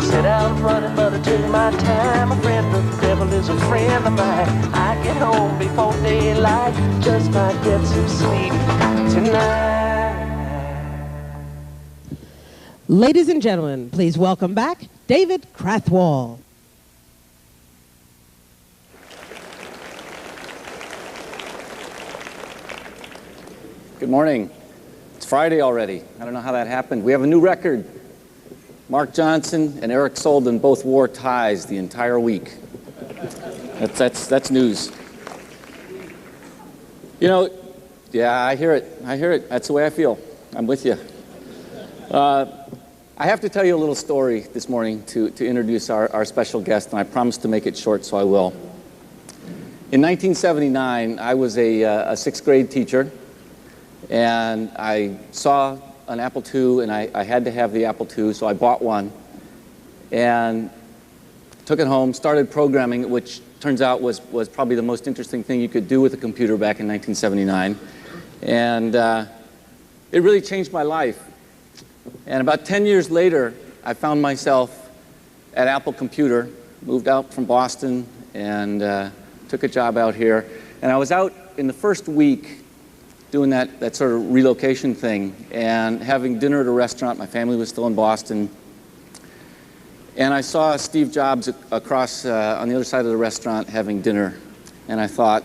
Said I was running, but I took my time. A friend of the devil is a friend of mine. I get home before daylight, just might get some sleep tonight. Ladies and gentlemen, please welcome back David Krathwohl. Good morning. It's Friday already. I don't know how that happened. We have a new record. Mark Johnson and Eric Solden both wore ties the entire week. That's news. You know, yeah, I hear it. I hear it. That's the way I feel. I'm with you. I have to tell you a little story this morning to introduce our special guest, and I promised to make it short, so I will. In 1979, I was a sixth grade teacher, and I saw an Apple II, and I had to have the Apple II, so I bought one and took it home, started programming it, which turns out was probably the most interesting thing you could do with a computer back in 1979. And it really changed my life. And about 10 years later, I found myself at Apple Computer, moved out from Boston, and took a job out here. And I was out in the first week doing that sort of relocation thing and having dinner at a restaurant. My family was still in Boston. And I saw Steve Jobs across on the other side of the restaurant having dinner. And I thought,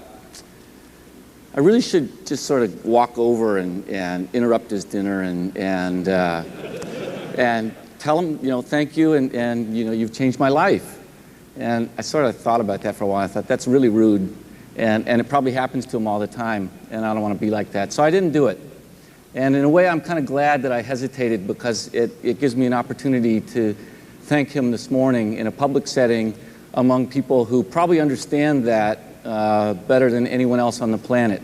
I really should just sort of walk over and interrupt his dinner and tell him, you know, thank you, and you know, you've changed my life. And I sort of thought about that for a while. I thought, that's really rude. And it probably happens to him all the time, and I don't want to be like that. So I didn't do it. And in a way, I'm kind of glad that I hesitated, because it gives me an opportunity to thank him this morning in a public setting among people who probably understand that better than anyone else on the planet.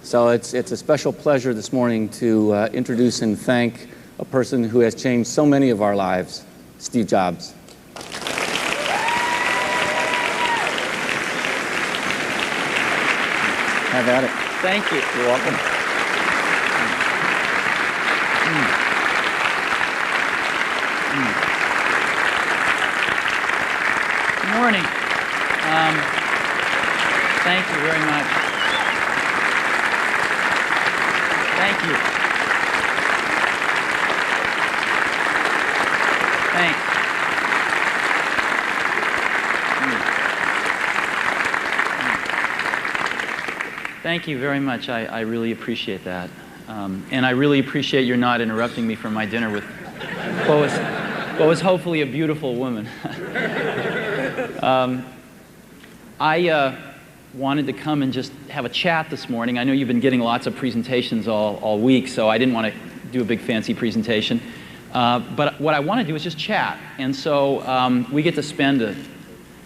So it's a special pleasure this morning to introduce and thank a person who has changed so many of our lives, Steve Jobs. Have at it. Thank you. You're welcome. Good morning. Thank you very much. Thank you. Thanks. Thank you very much. I really appreciate that. And I really appreciate your not interrupting me from my dinner with what was hopefully a beautiful woman. I wanted to come and just have a chat this morning. I know you've been getting lots of presentations all week, so I didn't want to do a big fancy presentation. But what I want to do is just chat. And so we get to spend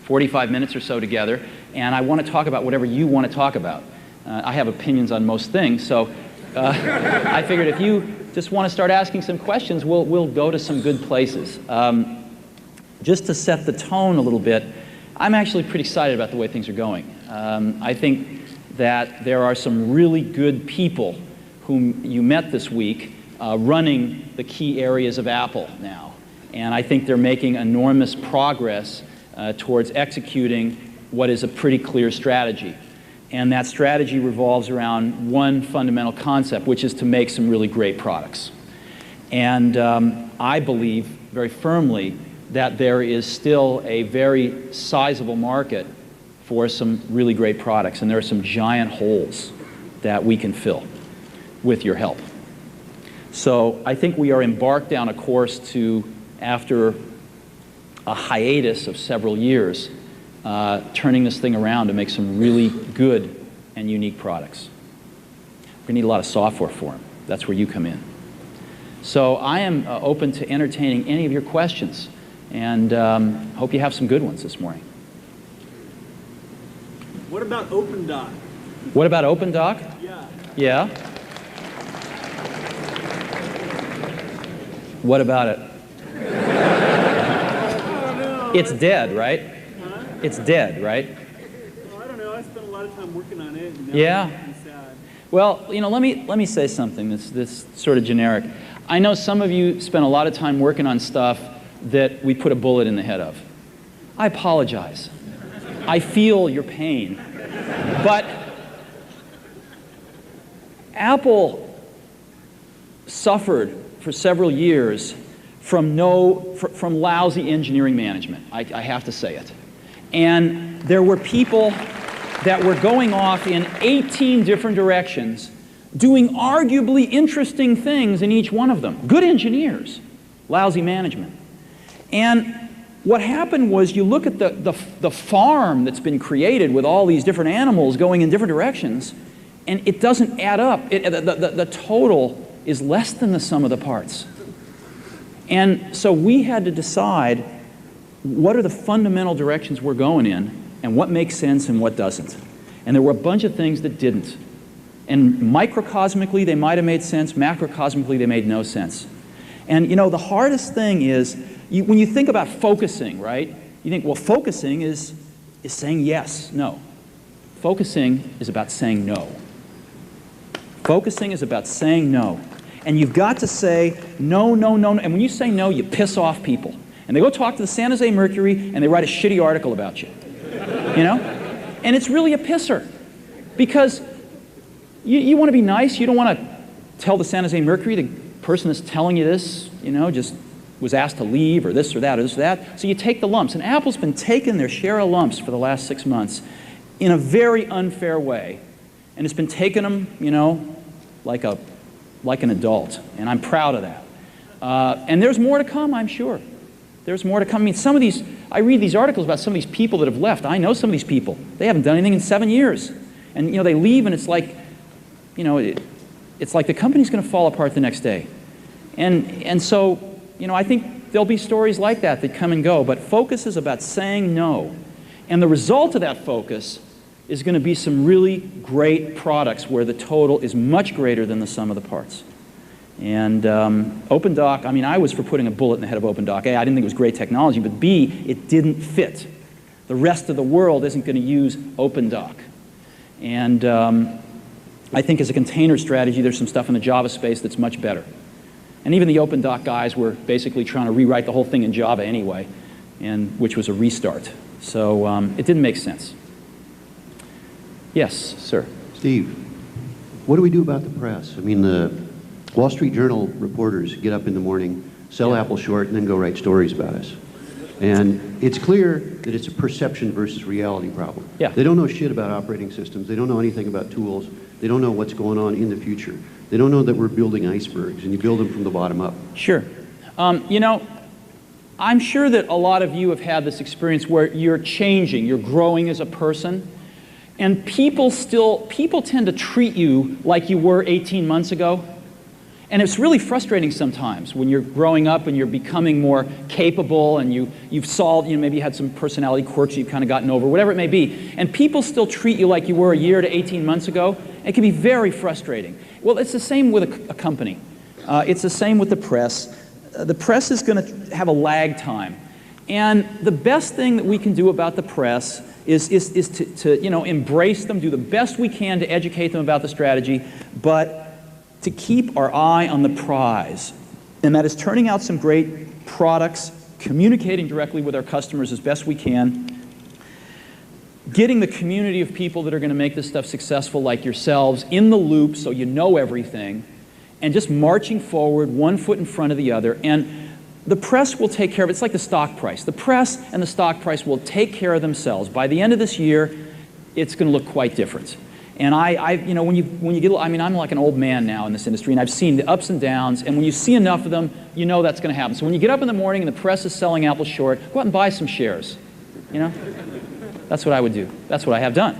45 minutes or so together, and I want to talk about whatever you want to talk about. I have opinions on most things, so I figured if you just want to start asking some questions, we'll go to some good places. Just to set the tone a little bit, I'm actually pretty excited about the way things are going. I think that there are some really good people whom you met this week running the key areas of Apple now. And I think they're making enormous progress towards executing what is a pretty clear strategy. And that strategy revolves around one fundamental concept, which is to make some really great products. And I believe very firmly that there is still a very sizable market for some really great products, and there are some giant holes that we can fill with your help. So I think we are embarked down a course to, after a hiatus of several years, turning this thing around to make some really good and unique products. We're going to need a lot of software for them. That's where you come in. So I am open to entertaining any of your questions, and hope you have some good ones this morning. What about OpenDoc? What about OpenDoc? Yeah. Yeah? What about it? It's dead, right? Huh? It's dead, right? Well, I don't know. I spent a lot of time working on it. And now Yeah. I'm sad. Well, you know, let me say something that's sort of generic. I know some of you spent a lot of time working on stuff that we put a bullet in the head of. I apologize. I feel your pain. But Apple suffered for several years from lousy engineering management. I have to say it. And there were people that were going off in 18 different directions, doing arguably interesting things in each one of them. Good engineers, lousy management. And what happened was, you look at the farm that's been created with all these different animals going in different directions, and it doesn't add up. The total is less than the sum of the parts. And so we had to decide, what are the fundamental directions we're going in, and what makes sense and what doesn't. And there were a bunch of things that didn't. And microcosmically, they might have made sense. Macrocosmically, they made no sense. And you know, the hardest thing is, when you think about focusing, right? You think, well, focusing is saying yes. No. Focusing is about saying no. Focusing is about saying no. And you've got to say no, no, no, no. And when you say no, you piss off people. And they go talk to the San Jose Mercury, and they write a shitty article about you. You know? And it's really a pisser. Because you want to be nice. You don't want to tell the San Jose Mercury, the person that's telling you this, you know, just was asked to leave, or this or that or this or that. So you take the lumps. And Apple's been taking their share of lumps for the last 6 months in a very unfair way. And it's been taking them, you know, like an adult. And I'm proud of that. And there's more to come, I'm sure. There's more to come. I mean, some of these, I read these articles about some of these people that have left. I know some of these people. They haven't done anything in 7 years. And, you know, they leave, and it's like, you know, it's like the company's going to fall apart the next day. And so, you know, I think there'll be stories like that that come and go. But focus is about saying no. And the result of that focus is going to be some really great products where the total is much greater than the sum of the parts. And OpenDoc, I mean, I was for putting a bullet in the head of OpenDoc. A, I didn't think it was great technology, but B, it didn't fit. The rest of the world isn't going to use OpenDoc. And I think as a container strategy, there's some stuff in the Java space that's much better. And even the OpenDoc guys were basically trying to rewrite the whole thing in Java anyway, and which was a restart. So it didn't make sense. Yes, sir. Steve, what do we do about the press? I mean, the Wall Street Journal reporters get up in the morning, sell Apple short, and then go write stories about us. And it's clear that it's a perception versus reality problem. Yeah. They don't know shit about operating systems. They don't know anything about tools. They don't know what's going on in the future. They don't know that we're building icebergs, and you build them from the bottom up. Sure. You know, I'm sure that a lot of you have had this experience where you're changing, you're growing as a person, and people tend to treat you like you were 18 months ago. And it's really frustrating sometimes when you're growing up and you're becoming more capable, and you've solved, you know, maybe you had some personality quirks you've kind of gotten over, whatever it may be. And people still treat you like you were a year to 18 months ago. It can be very frustrating. Well, it's the same with a company. It's the same with the press. The press is going to have a lag time. And the best thing that we can do about the press is to you know, embrace them, do the best we can to educate them about the strategy, but to keep our eye on the prize. And that is turning out some great products, communicating directly with our customers as best we can, getting the community of people that are going to make this stuff successful, like yourselves, in the loop so you know everything, and just marching forward one foot in front of the other. And the press will take care of it. It's like the stock price. The press and the stock price will take care of themselves. By the end of this year, it's going to look quite different. And you know, when you get, I mean, I'm like an old man now in this industry, and I've seen the ups and downs, and when you see enough of them, you know that's going to happen. So when you get up in the morning and the press is selling Apple short, go out and buy some shares, you know? That's what I would do. That's what I have done.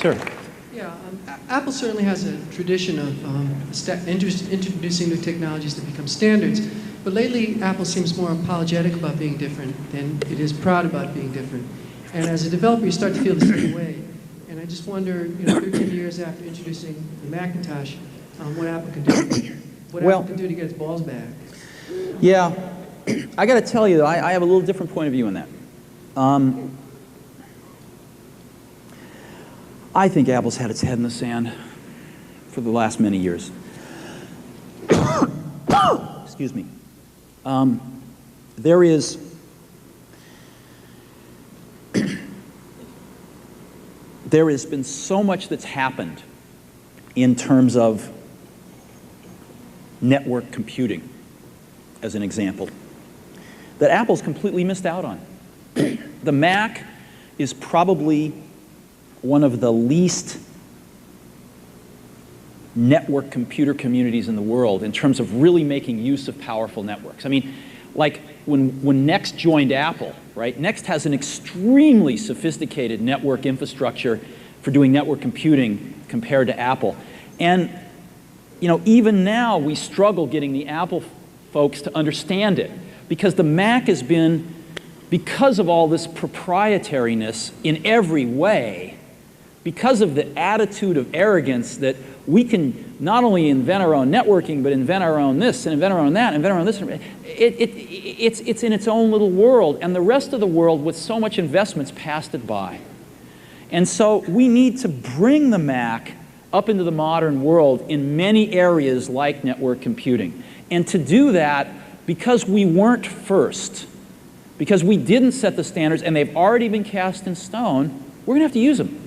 Sir. Yeah, Apple certainly has a tradition of introducing new technologies that become standards. But lately, Apple seems more apologetic about being different than it is proud about being different. And as a developer, you start to feel the same way. And I just wonder, you know, 13 years after introducing the Macintosh, what Apple can do. What Apple can do to get its balls back. Yeah, I got to tell you, though, I have a little different point of view on that. I think Apple's had its head in the sand for the last many years. Excuse me. There is there has been so much that's happened in terms of network computing, as an example, that Apple's completely missed out on. The Mac is probably one of the least network computer communities in the world in terms of really making use of powerful networks. I mean, like when Next joined Apple, right? Next has an extremely sophisticated network infrastructure for doing network computing compared to Apple. And you know, even now we struggle getting the Apple folks to understand it, because the Mac has been, because of all this proprietariness in every way, because of the attitude of arrogance that we can not only invent our own networking, but invent our own this, and invent our own that, and invent our own this. It's in its own little world, and the rest of the world, with so much investments, passed it by. And so we need to bring the Mac up into the modern world in many areas like network computing. And to do that, because we weren't first, because we didn't set the standards and they've already been cast in stone, we're going to have to use them.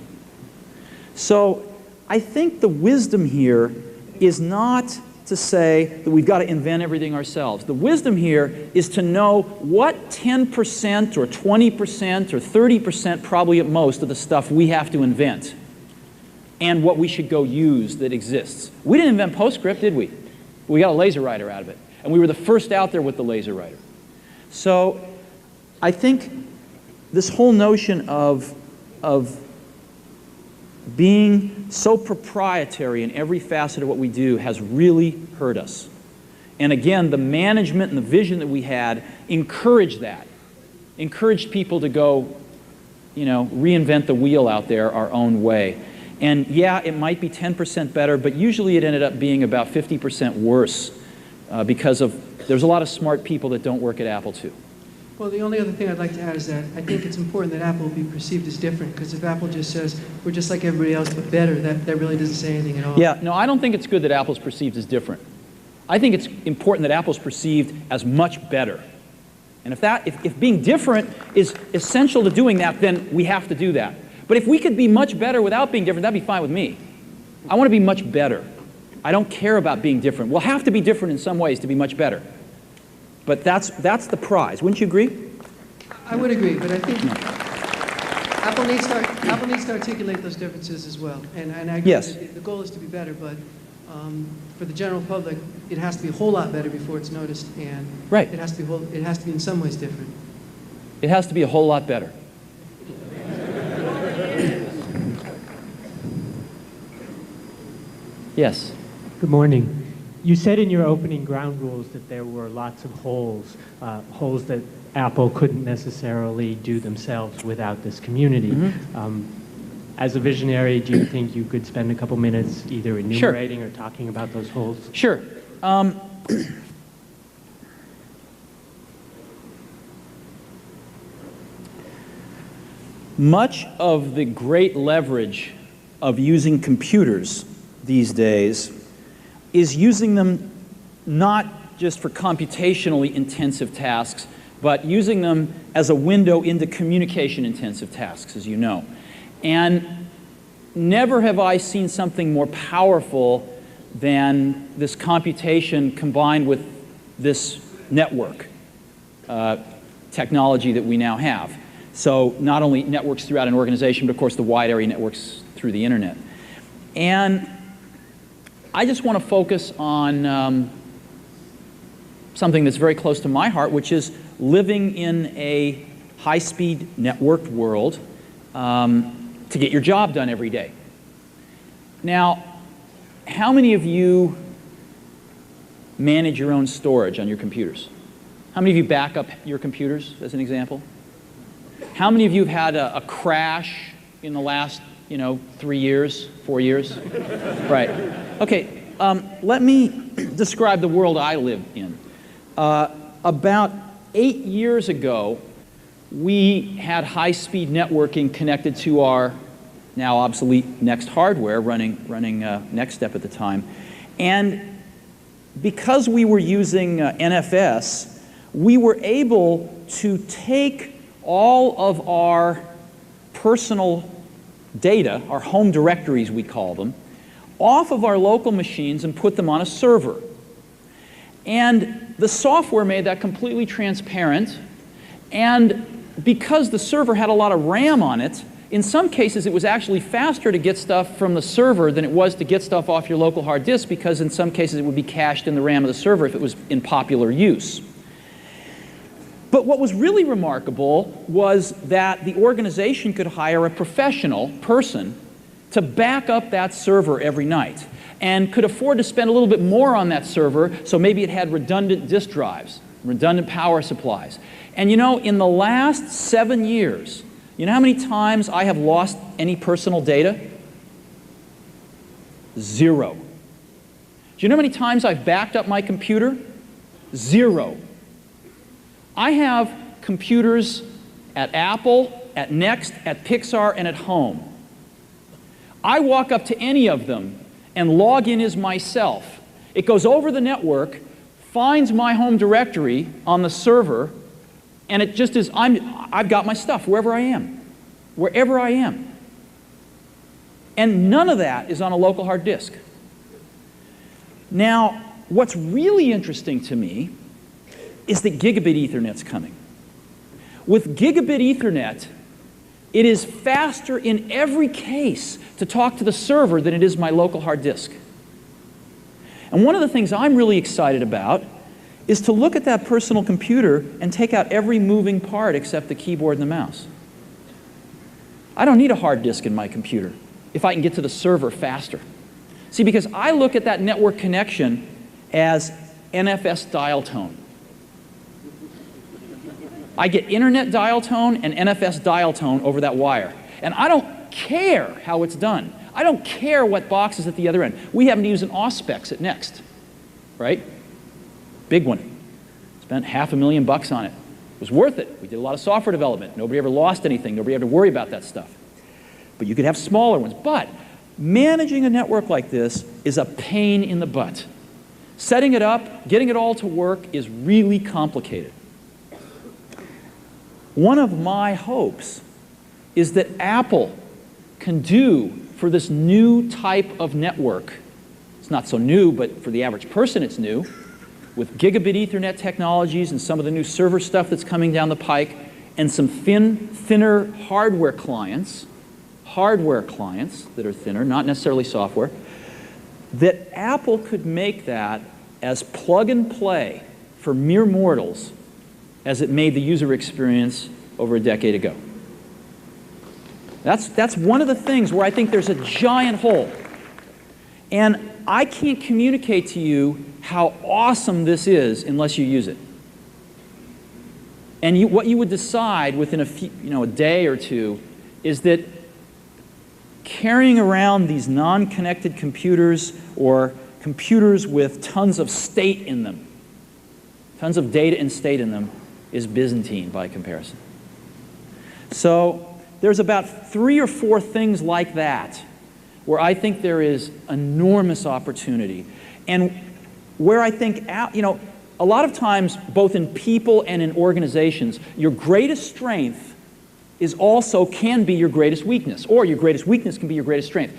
So I think the wisdom here is not to say that we've got to invent everything ourselves. The wisdom here is to know what 10% or 20% or 30% probably at most of the stuff we have to invent and what we should go use that exists. We didn't invent PostScript, did we? We got a laser writer out of it. And we were the first out there with the laser writer. So I think this whole notion of being so proprietary in every facet of what we do has really hurt us. And again, the management and the vision that we had encouraged that. Encouraged people to go, you know, reinvent the wheel out there our own way. And yeah, it might be 10% better, but usually it ended up being about 50% worse because there's a lot of smart people that don't work at Apple too. Well, the only other thing I'd like to add is that I think it's important that Apple be perceived as different, because if Apple just says, we're just like everybody else but better, that really doesn't say anything at all. Yeah, no, I don't think it's good that Apple's perceived as different. I think it's important that Apple's perceived as much better. And if being different is essential to doing that, then we have to do that. But if we could be much better without being different, that'd be fine with me. I want to be much better. I don't care about being different. We'll have to be different in some ways to be much better. But that's the prize. Wouldn't you agree? I would agree, but I think Apple needs to articulate those differences as well. And I agree Yes. that the goal is to be better, but for the general public, it has to be a whole lot better before it's noticed, and Right. it has to be in some ways different. It has to be a whole lot better. Yes. Good morning. You said in your opening ground rules that there were lots of holes, holes that Apple couldn't necessarily do themselves without this community. Mm-hmm. As a visionary, do you think you could spend a couple minutes either enumerating or talking about those holes? Sure. Much of the great leverage of using computers these days is using them not just for computationally intensive tasks, but using them as a window into communication-intensive tasks, as you know. And never have I seen something more powerful than this computation combined with this network technology that we now have. So not only networks throughout an organization, but of course the wide area networks through the internet. And I just want to focus on something that's very close to my heart, which is living in a high-speed networked world to get your job done every day. Now, how many of you manage your own storage on your computers? How many of you back up your computers, as an example? How many of you have had a crash in the last, 3 years, 4 years? Right. Okay, let me describe the world I live in. About 8 years ago, we had high-speed networking connected to our now obsolete Next hardware running Next Step at the time. And because we were using NFS, we were able to take all of our personal data, our home directories we call them, off of our local machines and put them on a server. And the software made that completely transparent, and because the server had a lot of RAM on it, in some cases it was actually faster to get stuff from the server than it was to get stuff off your local hard disk, because in some cases it would be cached in the RAM of the server if it was in popular use. But what was really remarkable was that the organization could hire a professional person to back up that server every night, and could afford to spend a little bit more on that server, so maybe it had redundant disk drives, redundant power supplies. And you know, in the last 7 years, you know how many times I have lost any personal data? 0. Do you know how many times I've backed up my computer? 0. I have computers at Apple, at Next, at Pixar, and at home. I walk up to any of them and log in as myself. It goes over the network, finds my home directory on the server, and it just is, I've got my stuff wherever I am. Wherever I am. And none of that is on a local hard disk. Now, what's really interesting to me is that gigabit Ethernet's coming. With gigabit Ethernet, it is faster in every case to talk to the server than it is my local hard disk. And one of the things I'm really excited about is to look at that personal computer and take out every moving part except the keyboard and the mouse. I don't need a hard disk in my computer if I can get to the server faster. See, because I look at that network connection as NFS dial tone. I get internet dial tone and NFS dial tone over that wire. And I don't care how it's done. I don't care what box is at the other end. We happen to use an Auspex at Next, right? Big one. Spent $500,000 on it. It was worth it. We did a lot of software development. Nobody ever lost anything. Nobody had to worry about that stuff. But you could have smaller ones. But managing a network like this is a pain in the butt. Setting it up, getting it all to work is really complicated. One of my hopes is that Apple can do for this new type of network, it's not so new, but for the average person it's new, with gigabit Ethernet technologies and some of the new server stuff that's coming down the pike, and some thinner hardware clients that are thinner, not necessarily software, that Apple could make that as plug and play for mere mortals as it made the user experience over a decade ago. That's one of the things where I think there's a giant hole. And I can't communicate to you how awesome this is unless you use it. And what you would decide within a day or two is that carrying around these non-connected computers or computers with tons of state in them, tons of data and state in them, is Byzantine by comparison. So there's about 3 or 4 things like that where I think there is enormous opportunity. And where I think, a lot of times, both in people and in organizations, your greatest strength can be your greatest weakness, or your greatest weakness can be your greatest strength.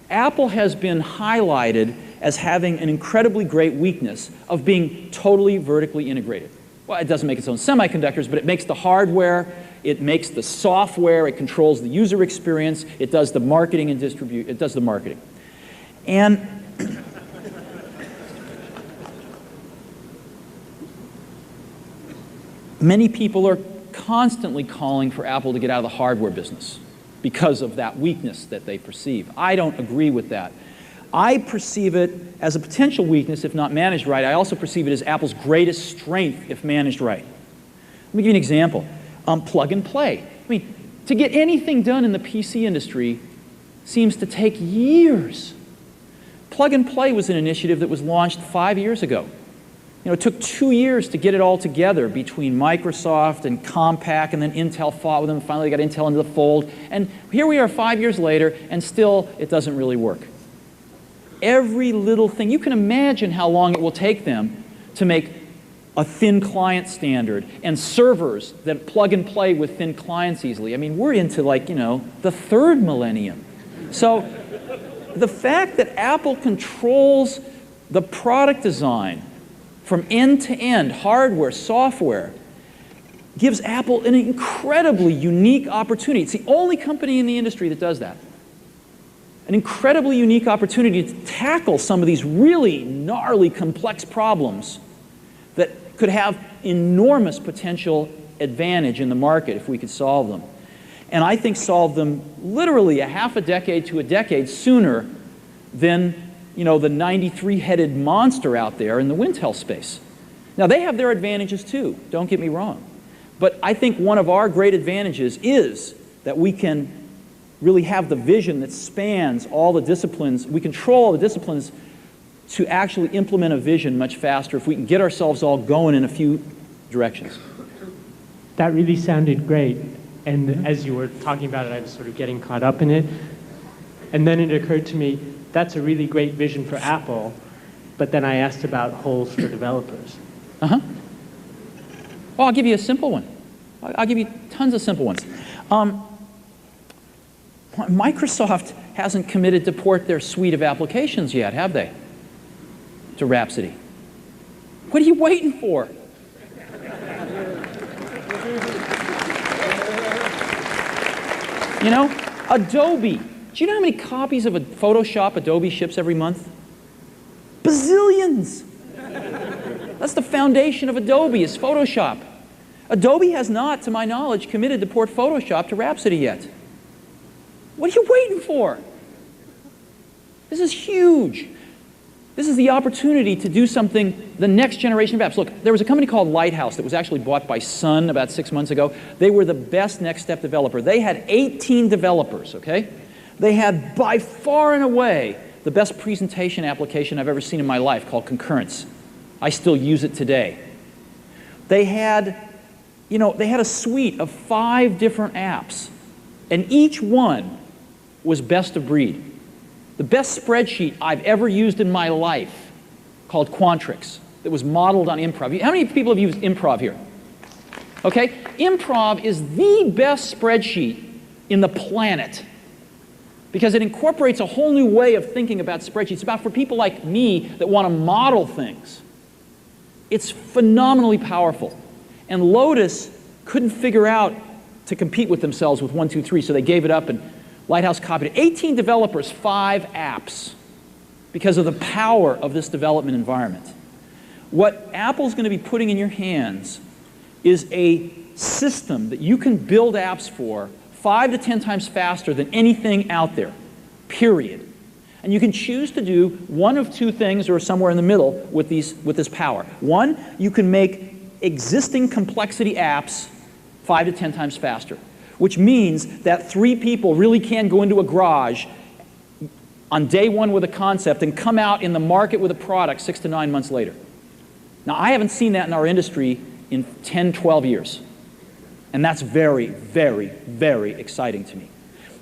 Apple has been highlighted as having an incredibly great weakness of being totally vertically integrated. Well, it doesn't make its own semiconductors, but it makes the hardware, it makes the software, it controls the user experience, it does the marketing and distribute, it does the marketing. And many people are constantly calling for Apple to get out of the hardware business because of that weakness that they perceive. I don't agree with that. I perceive it as a potential weakness if not managed right. I also perceive it as Apple's greatest strength if managed right. Let me give you an example. Plug and play. I mean, to get anything done in the PC industry seems to take years. Plug and play was an initiative that was launched 5 years ago. You know, it took 2 years to get it all together between Microsoft and Compaq, and then Intel fought with them. Finally, they got Intel into the fold. And here we are 5 years later, and still it doesn't really work. Every little thing, you can imagine how long it will take them to make a thin client standard and servers that plug and play with thin clients easily. I mean, we're into, like, you know, the 3rd millennium. So the fact that Apple controls the product design from end to end, hardware, software, gives Apple an incredibly unique opportunity. It's the only company in the industry that does that. An incredibly unique opportunity to tackle some of these really gnarly, complex problems that could have enormous potential advantage in the market if we could solve them. And I think solve them literally a half a decade to a decade sooner than, you know, the 93-headed monster out there in the Wintel space. Now, they have their advantages too, don't get me wrong. But I think one of our great advantages is that we can really have the vision that spans all the disciplines. We control all the disciplines to actually implement a vision much faster if we can get ourselves all going in a few directions. That really sounded great. And as you were talking about it, I was sort of getting caught up in it. And then it occurred to me, that's a really great vision for Apple. But then I asked about holes for developers. Uh-huh. Well, I'll give you a simple one. I'll give you tons of simple ones. Microsoft hasn't committed to port their suite of applications yet, have they? To Rhapsody. What are you waiting for? You know, Adobe. Do you know how many copies of a Photoshop Adobe ships every month? Bazillions. That's the foundation of Adobe, is Photoshop. Adobe has not, to my knowledge, committed to port Photoshop to Rhapsody yet. What are you waiting for? This is huge. This is the opportunity to do something, the next generation of apps. Look, there was a company called Lighthouse that was actually bought by Sun about 6 months ago. They were the best next step developer. They had 18 developers, okay? They had by far and away the best presentation application I've ever seen in my life called Concurrence. I still use it today. They had, you know, they had a suite of 5 different apps, and each one was best of breed. The best spreadsheet I've ever used in my life, called Quantrix, that was modeled on Improv. How many people have used Improv here? Okay, Improv is the best spreadsheet in the planet because it incorporates a whole new way of thinking about spreadsheets. It's about for people like me that want to model things. It's phenomenally powerful. And Lotus couldn't figure out to compete with themselves with 1, 2, 3, so they gave it up, and Lighthouse copied it. 18 developers, 5 apps, because of the power of this development environment. What Apple's going to be putting in your hands is a system that you can build apps for 5 to 10 times faster than anything out there, period. And you can choose to do one of 2 things or somewhere in the middle with this power. One, you can make existing complexity apps 5 to 10 times faster, which means that 3 people really can go into a garage on day 1 with a concept and come out in the market with a product 6 to 9 months later. Now, I haven't seen that in our industry in 10, 12 years. And that's very, very, very exciting to me.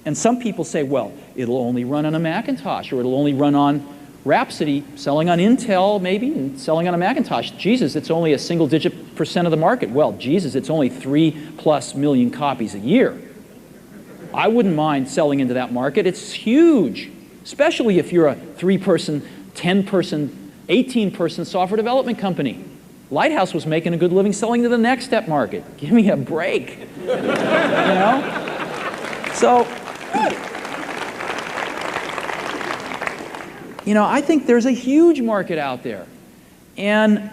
And some people say, well, it'll only run on a Macintosh, or it'll only run on Rhapsody, selling on Intel maybe, and selling on a Macintosh. Jesus, it's only a single-digit % of the market. Well, Jesus, it's only 3+ million copies a year. I wouldn't mind selling into that market. It's huge, especially if you're a 3-person, 10-person, 18-person software development company. Lighthouse was making a good living selling to the next step market. Give me a break, you know? So, you know, I think there's a huge market out there. And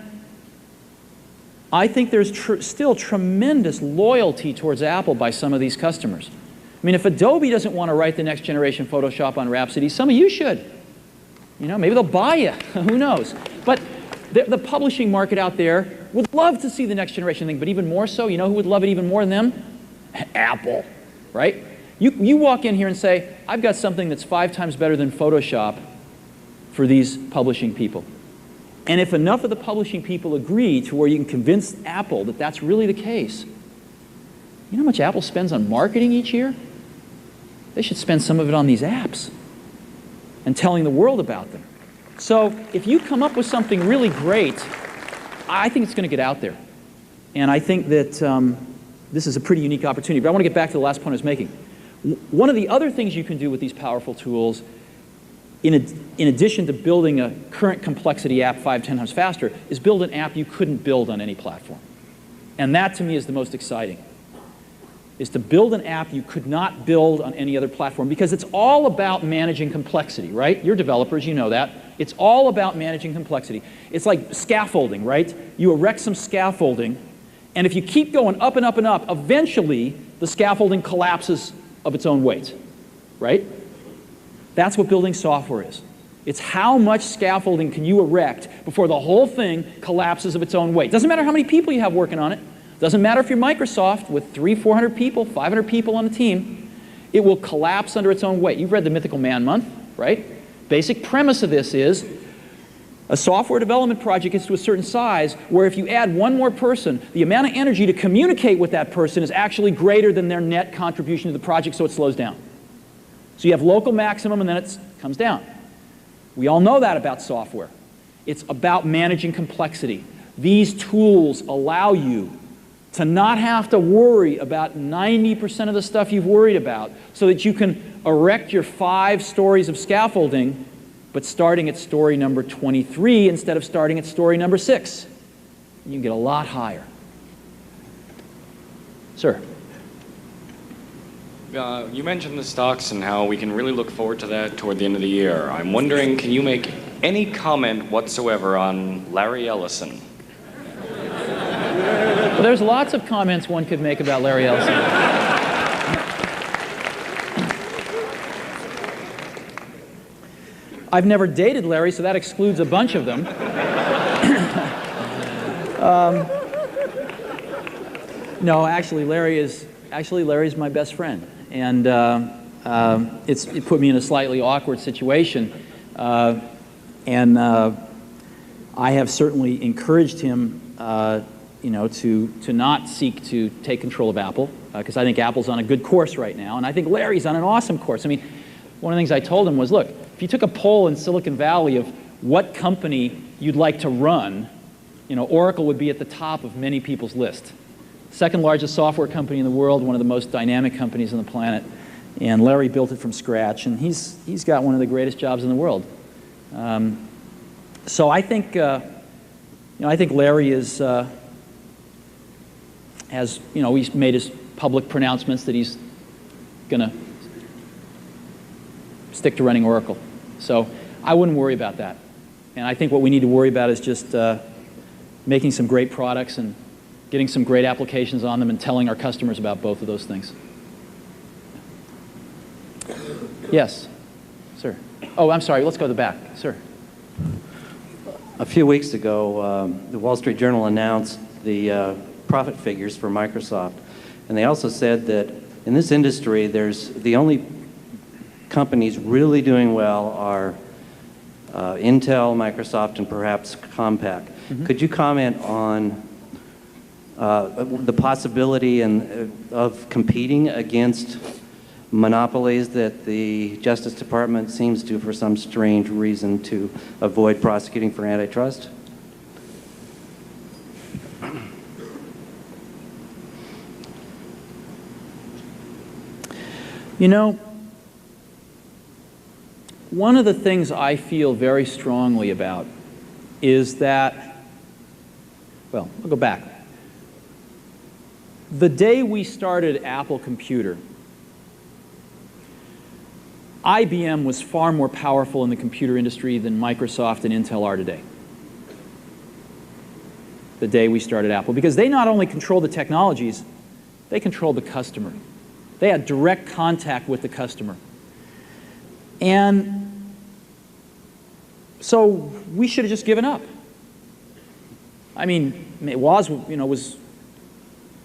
I think there's still tremendous loyalty towards Apple by some of these customers. I mean, if Adobe doesn't want to write the next generation Photoshop on Rhapsody, some of you should. You know, maybe they'll buy you. Who knows? But the publishing market out there would love to see the next generation thing, but even more so, you know who would love it even more than them? Apple, right? You walk in here and say, I've got something that's 5 times better than Photoshop for these publishing people. And if enough of the publishing people agree to where you can convince Apple that that's really the case, you know how much Apple spends on marketing each year? They should spend some of it on these apps and telling the world about them. So if you come up with something really great, I think it's going to get out there. And I think that this is a pretty unique opportunity. But I want to get back to the last point I was making. One of the other things you can do with these powerful tools, in addition to building a current complexity app 5, 10 times faster, is build an app you couldn't build on any platform. And that, to me, is the most exciting, is to build an app you could not build on any other platform, because it's all about managing complexity, right? You're developers, you know that. It's all about managing complexity. It's like scaffolding, right? You erect some scaffolding, and if you keep going up and up and up, eventually the scaffolding collapses of its own weight, right? That's what building software is. It's how much scaffolding can you erect before the whole thing collapses of its own weight. Doesn't matter how many people you have working on it. Doesn't matter if you're Microsoft with 300, 400 people, 500 people on the team. It will collapse under its own weight. You've read the Mythical Man Month, right? Basic premise of this is a software development project gets to a certain size where if you add one more person, the amount of energy to communicate with that person is actually greater than their net contribution to the project, so it slows down. So you have local maximum and then it comes down. We all know that about software. It's about managing complexity. These tools allow you to not have to worry about 90% of the stuff you've worried about, so that you can erect your 5 stories of scaffolding, but starting at story number 23 instead of starting at story number 6. You can get a lot higher. Sir. You mentioned the stocks and how we can really look forward to that toward the end of the year. I'm wondering, can you make any comment whatsoever on Larry Ellison? Well, there's lots of comments one could make about Larry Ellison. I've never dated Larry, so that excludes a bunch of them. No, actually, Larry's my best friend, and it put me in a slightly awkward situation, and I have certainly encouraged him, to not seek to take control of Apple, because I think Apple's on a good course right now, and I think Larry's on an awesome course. I mean, one of the things I told him was, look, if you took a poll in Silicon Valley of what company you'd like to run, Oracle would be at the top of many people's list. Second largest software company in the world, one of the most dynamic companies on the planet, and Larry built it from scratch, and he's got one of the greatest jobs in the world. So I think Larry he's made his public pronouncements that he's going to stick to running Oracle. So I wouldn't worry about that. And I think what we need to worry about is just making some great products and getting some great applications on them and telling our customers about both of those things. Yes, sir. Oh, I'm sorry. Let's go to the back. Sir. A few weeks ago, the Wall Street Journal announced the profit figures for Microsoft. And they also said that in this industry, the only companies really doing well are Intel, Microsoft, and perhaps Compaq. Mm-hmm. Could you comment on the possibility of competing against monopolies that the Justice Department seems to, for some strange reason, to avoid prosecuting for antitrust? One of the things I feel very strongly about is that, well, I'll go back. The day we started Apple Computer, IBM was far more powerful in the computer industry than Microsoft and Intel are today. The day we started Apple, because they not only controlled the technologies, they controlled the customer. They had direct contact with the customer. And so we should have just given up. I mean, Woz,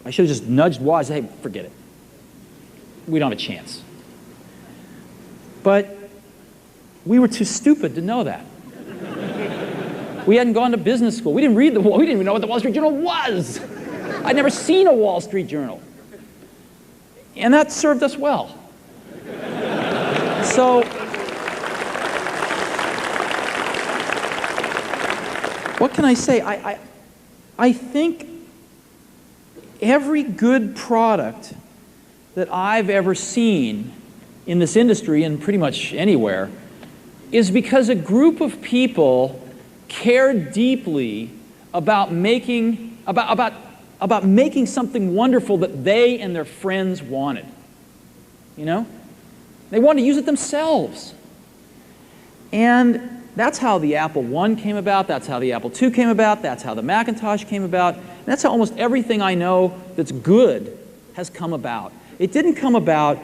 I should have just nudged Woz, hey, forget it. We don't have a chance. But we were too stupid to know that. We hadn't gone to business school. We didn't read we didn't even know what the Wall Street Journal was. I'd never seen a Wall Street Journal. And that served us well. So, what can I say? I think every good product that I've ever seen in this industry, and pretty much anywhere, is because a group of people cared deeply about making something wonderful that they and their friends wanted. You know? They wanted to use it themselves. And that's how the Apple I came about, that's how the Apple II came about, that's how the Macintosh came about, and that's how almost everything I know that's good has come about. It didn't come about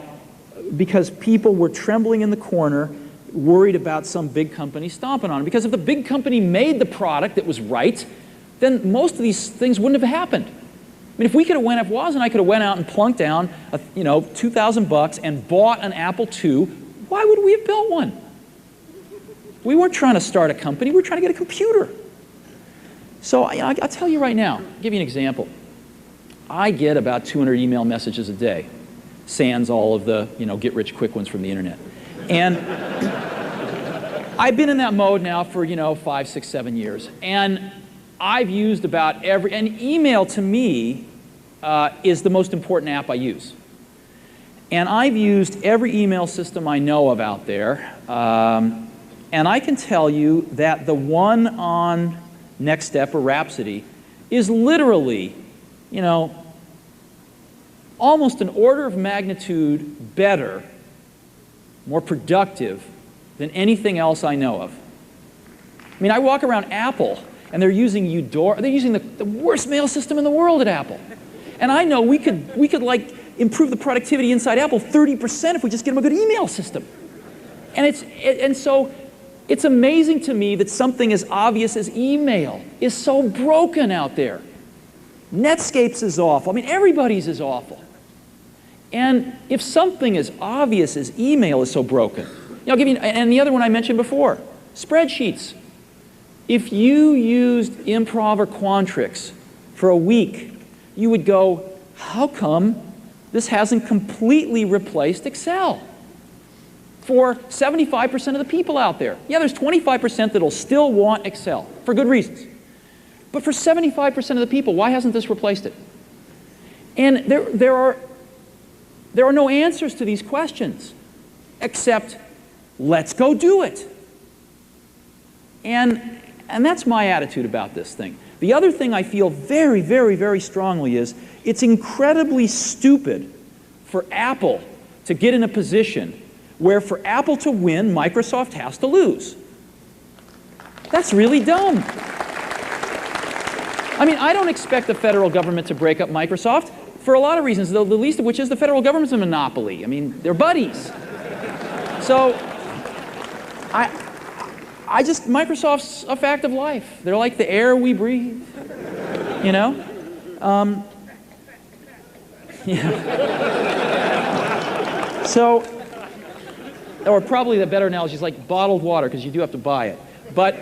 because people were trembling in the corner, worried about some big company stomping on them. Because if the big company made the product that was right, then most of these things wouldn't have happened. I mean, if Woz and I could have went out and plunked down, $2,000 and bought an Apple II, why would we have built one? We weren't trying to start a company, we were trying to get a computer. So I'll tell you right now, I'll give you an example. I get about 200 email messages a day, sans all of the, get-rich-quick ones from the internet. And I've been in that mode now for, 5, 6, 7 years. And I've used about and email to me is the most important app I use. And I've used every email system I know of out there. And I can tell you that the one on Next Step or Rhapsody is literally, almost an order of magnitude better, more productive than anything else I know of. I mean, I walk around Apple and they're using Eudora, they're using the worst mail system in the world at Apple. And I know we could like improve the productivity inside Apple 30% if we just get them a good email system. And so it's amazing to me that something as obvious as email is so broken out there. Netscape's is awful. I mean, everybody's is awful. And if something as obvious as email is so broken, I'll give you, and the other one I mentioned before, spreadsheets. If you used Improv or Quantrix for a week, you would go, how come this hasn't completely replaced Excel? For 75% of the people out there. Yeah, there's 25% that'll still want Excel, for good reasons. But for 75% of the people, why hasn't this replaced it? And there are no answers to these questions, except let's go do it. And that's my attitude about this thing. The other thing I feel very, very, very strongly is it's incredibly stupid for Apple to get in a position where for Apple to win, Microsoft has to lose. That's really dumb. I mean, I don't expect the federal government to break up Microsoft for a lot of reasons, the least of which is the federal government's a monopoly. I mean, they're buddies. So, Microsoft's a fact of life. They're like the air we breathe, Yeah. So, or probably the better analogy is like bottled water, because you do have to buy it. But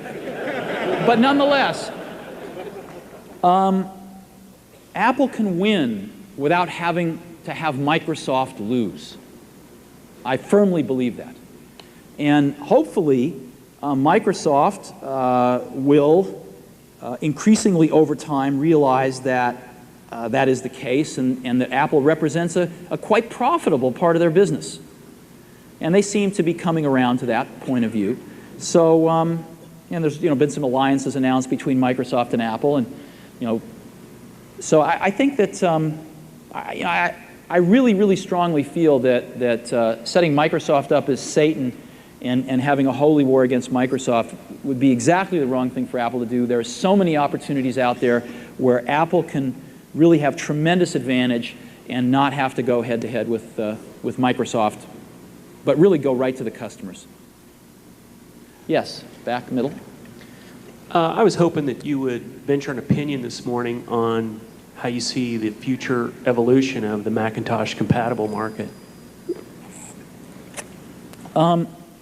nonetheless, Apple can win without having to have Microsoft lose. I firmly believe that. And hopefully, Microsoft will increasingly over time realize that that is the case and that Apple represents a quite profitable part of their business. And they seem to be coming around to that point of view. So, and there's been some alliances announced between Microsoft and Apple, and so I think that I really, really strongly feel that setting Microsoft up as Satan and having a holy war against Microsoft would be exactly the wrong thing for Apple to do. There are so many opportunities out there where Apple can really have tremendous advantage and not have to go head-to-head with Microsoft, but really go right to the customers. Yes, back middle. I was hoping that you would venture an opinion this morning on how you see the future evolution of the Macintosh compatible market.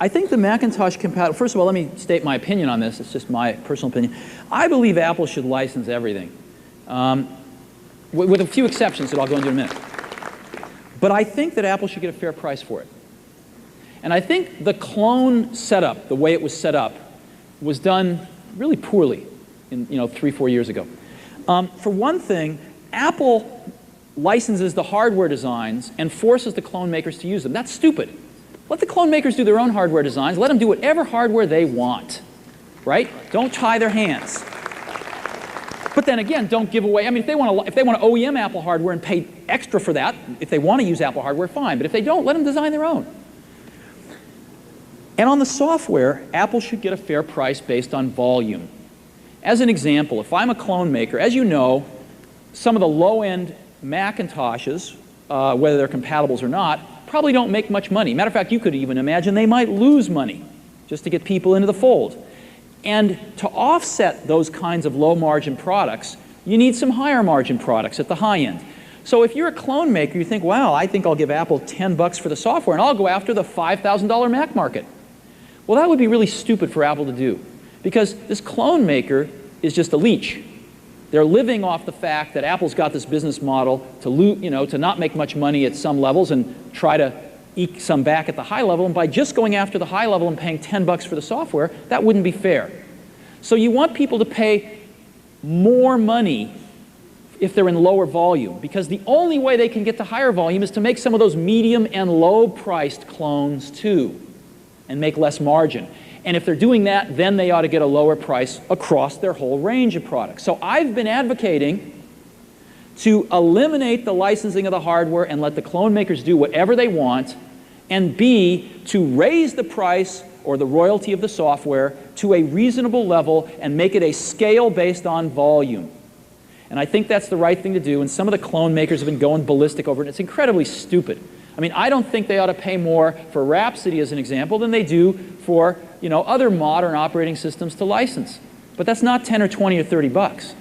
I think the Macintosh compatible, first of all, let me state my opinion on this. It's just my personal opinion. I believe Apple should license everything, with a few exceptions that I'll go into in a minute. But I think that Apple should get a fair price for it. And I think the clone setup, the way it was set up, was done really poorly, 3-4 years ago. For one thing, Apple licenses the hardware designs and forces the clone makers to use them. That's stupid. Let the clone makers do their own hardware designs. Let them do whatever hardware they want, right? Don't tie their hands. But then again, don't give away. I mean, if they want to OEM Apple hardware and pay extra for that, if they want to use Apple hardware, fine. But if they don't, let them design their own. And on the software, Apple should get a fair price based on volume. As an example, if I'm a clone maker, as you know, some of the low-end Macintoshes, whether they're compatibles or not, probably don't make much money. Matter of fact, you could even imagine they might lose money just to get people into the fold. And to offset those kinds of low-margin products, you need some higher-margin products at the high end. So if you're a clone maker, you think, wow, I think I'll give Apple $10 for the software, and I'll go after the $5,000 Mac market. Well, that would be really stupid for Apple to do, because this clone maker is just a leech. They're living off the fact that Apple's got this business model to not make much money at some levels and try to eke some back at the high level. And by just going after the high level and paying $10 for the software, that wouldn't be fair. So you want people to pay more money if they're in lower volume, because the only way they can get to higher volume is to make some of those medium and low-priced clones too, and make less margin. And if they're doing that, then they ought to get a lower price across their whole range of products. So I've been advocating to eliminate the licensing of the hardware and let the clone makers do whatever they want, and B, to raise the price or the royalty of the software to a reasonable level and make it a scale based on volume. And I think that's the right thing to do, and some of the clone makers have been going ballistic over it, and it's incredibly stupid. I mean, I don't think they ought to pay more for Rhapsody, as an example, than they do for, other modern operating systems to license. But that's not 10 or 20 or 30 bucks.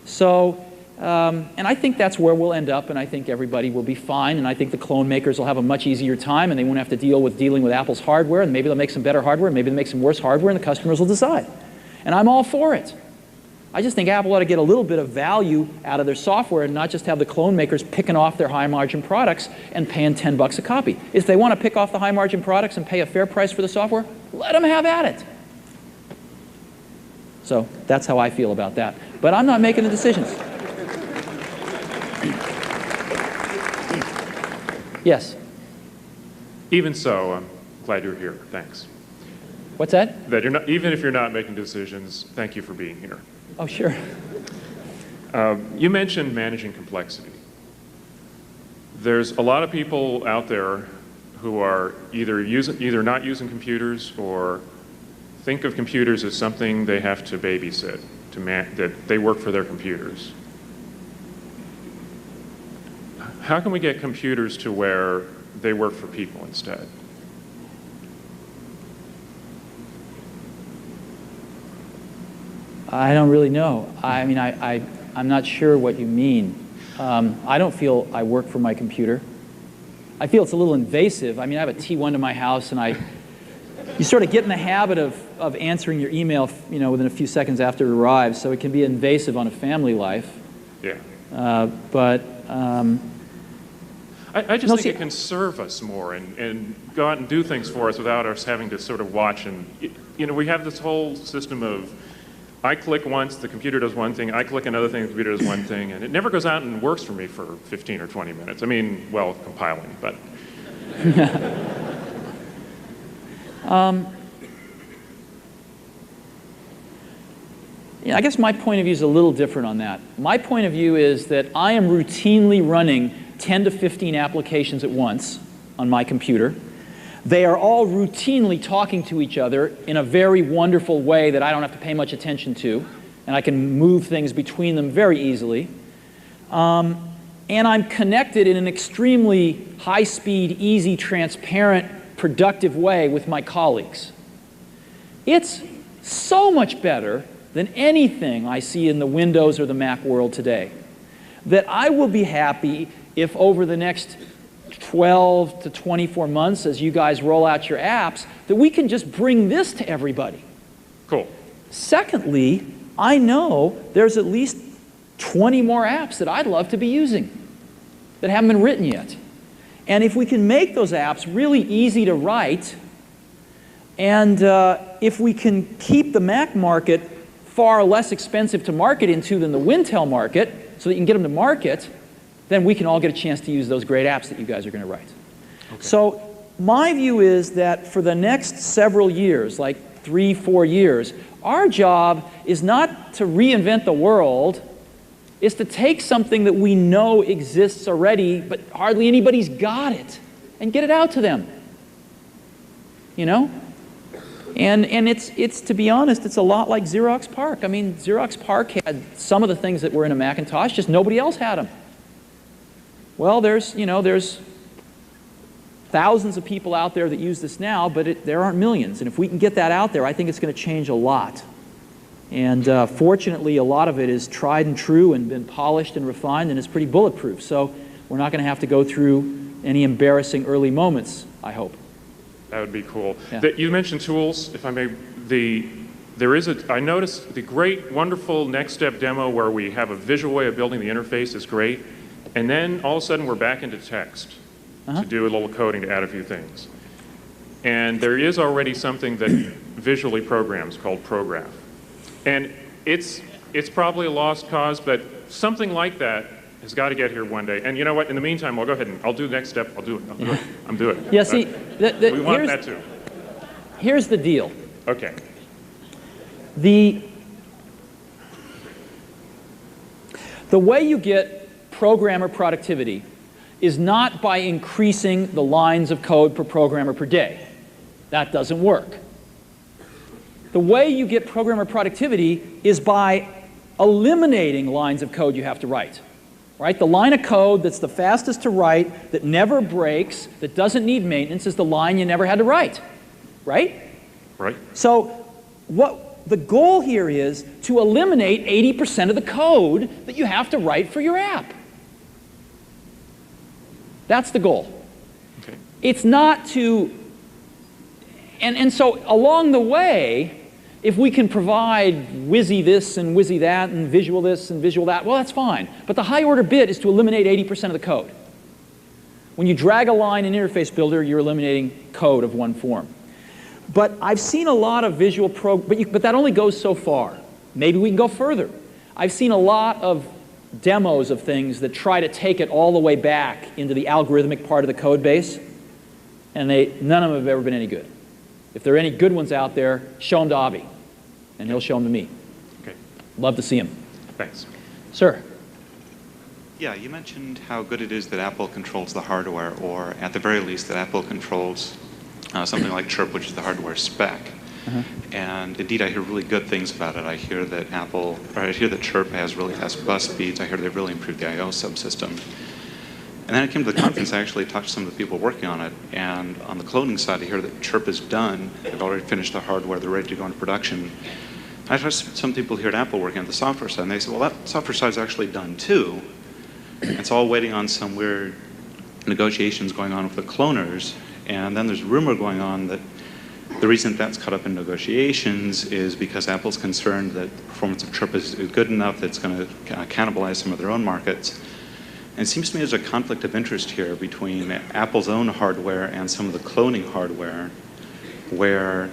So, and I think that's where we'll end up, and I think everybody will be fine, and I think the clone makers will have a much easier time, and they won't have to dealing with Apple's hardware, and maybe they'll make some better hardware, and maybe they'll make some worse hardware, and the customers will decide. And I'm all for it. I just think Apple ought to get a little bit of value out of their software and not just have the clone makers picking off their high-margin products and paying $10 a copy. If they want to pick off the high-margin products and pay a fair price for the software, let them have at it. So that's how I feel about that. But I'm not making the decisions. Yes? Even so, I'm glad you're here. Thanks. What's that? That you're not, even if you're not making decisions, thank you for being here. Oh, sure. You mentioned managing complexity. There's a lot of people out there who are either not using computers or think of computers as something they have to babysit, that they work for their computers. How can we get computers to where they work for people instead? I don't really know. I mean, I'm not sure what you mean. I don't feel I work for my computer. I feel it's a little invasive. I mean, I have a T1 to my house, and you sort of get in the habit of answering your email, within a few seconds after it arrives, so it can be invasive on a family life. Yeah. I just think it can serve us more and go out and do things for us without us having to sort of watch. And, we have this whole system of, I click once, the computer does one thing, I click another thing, the computer does one thing, and it never goes out and works for me for 15 or 20 minutes. I mean, well, compiling, but. I guess my point of view is a little different on that. My point of view is that I am routinely running 10 to 15 applications at once on my computer. They are all routinely talking to each other in a very wonderful way that I don't have to pay much attention to, and I can move things between them very easily. And I'm connected in an extremely high-speed, easy, transparent, productive way with my colleagues. It's so much better than anything I see in the Windows or the Mac world today that I will be happy if over the next 12 to 24 months as you guys roll out your apps, that we can just bring this to everybody. Cool. Secondly, I know there's at least 20 more apps that I'd love to be using that haven't been written yet. And if we can make those apps really easy to write, and if we can keep the Mac market far less expensive to market into than the Wintel market, so that you can get them to market, then we can all get a chance to use those great apps that you guys are going to write. Okay. So my view is that for the next several years, like 3-4 years, our job is not to reinvent the world, is to take something that we know exists already, but hardly anybody's got it, and get it out to them. You know? And it's to be honest, it's a lot like Xerox PARC. I mean, Xerox PARC had some of the things that were in a Macintosh, just nobody else had them. Well, there's thousands of people out there that use this now, but there aren't millions. And if we can get that out there, I think it's going to change a lot. And fortunately, a lot of it is tried and true and been polished and refined, and it's pretty bulletproof. So we're not going to have to go through any embarrassing early moments, I hope. That would be cool. Yeah. You mentioned tools, if I may. I noticed the great, wonderful next step demo where we have a visual way of building the interface is great. And then all of a sudden we're back into text to do a little coding to add a few things. And there is already something that visually programs called Prograph. And it's probably a lost cause, but something like that has got to get here one day. And you know what? In the meantime, I'll go ahead and I'll do the next step. I'll do it. I'm doing it. Yeah, see, we want that too. Here's the deal. Okay. The way you get programmer productivity is not by increasing the lines of code per programmer per day. That doesn't work. The way you get programmer productivity is by eliminating lines of code you have to write. Right? The line of code that's the fastest to write, that never breaks, that doesn't need maintenance, is the line you never had to write. Right? Right. So the goal here is to eliminate 80% of the code that you have to write for your app. That's the goal. Okay. It's not to, and so along the way, if we can provide WYSI this and WYSI that and visual this and visual that, well, that's fine. But the high order bit is to eliminate 80% of the code. When you drag a line in Interface Builder, you're eliminating code of one form. But I've seen a lot of visual but that only goes so far. Maybe we can go further. I've seen a lot of demos of things that try to take it all the way back into the algorithmic part of the code base, and none of them have ever been any good. If there are any good ones out there, show them to Avi, and he'll show them to me. Okay. Love to see them. Thanks. Sir. Yeah, you mentioned how good it is that Apple controls the hardware, or at the very least that Apple controls something like Chirp, which is the hardware spec. And indeed, I hear really good things about it. I hear that I hear that Chirp has really fast bus speeds. I hear they've really improved the I/O subsystem. And then I came to the conference. I actually talked to some of the people working on it. And on the cloning side, I hear that Chirp is done. They've already finished the hardware. They're ready to go into production. I talked to some people here at Apple working on the software side, and they said, well, that software side is actually done too. It's all waiting on some weird negotiations going on with the cloners. And then there's a rumor going on that the reason that's caught up in negotiations is because Apple's concerned that the performance of Chirp is good enough that it's going to cannibalize some of their own markets. And it seems to me there's a conflict of interest here between Apple's own hardware and some of the cloning hardware where...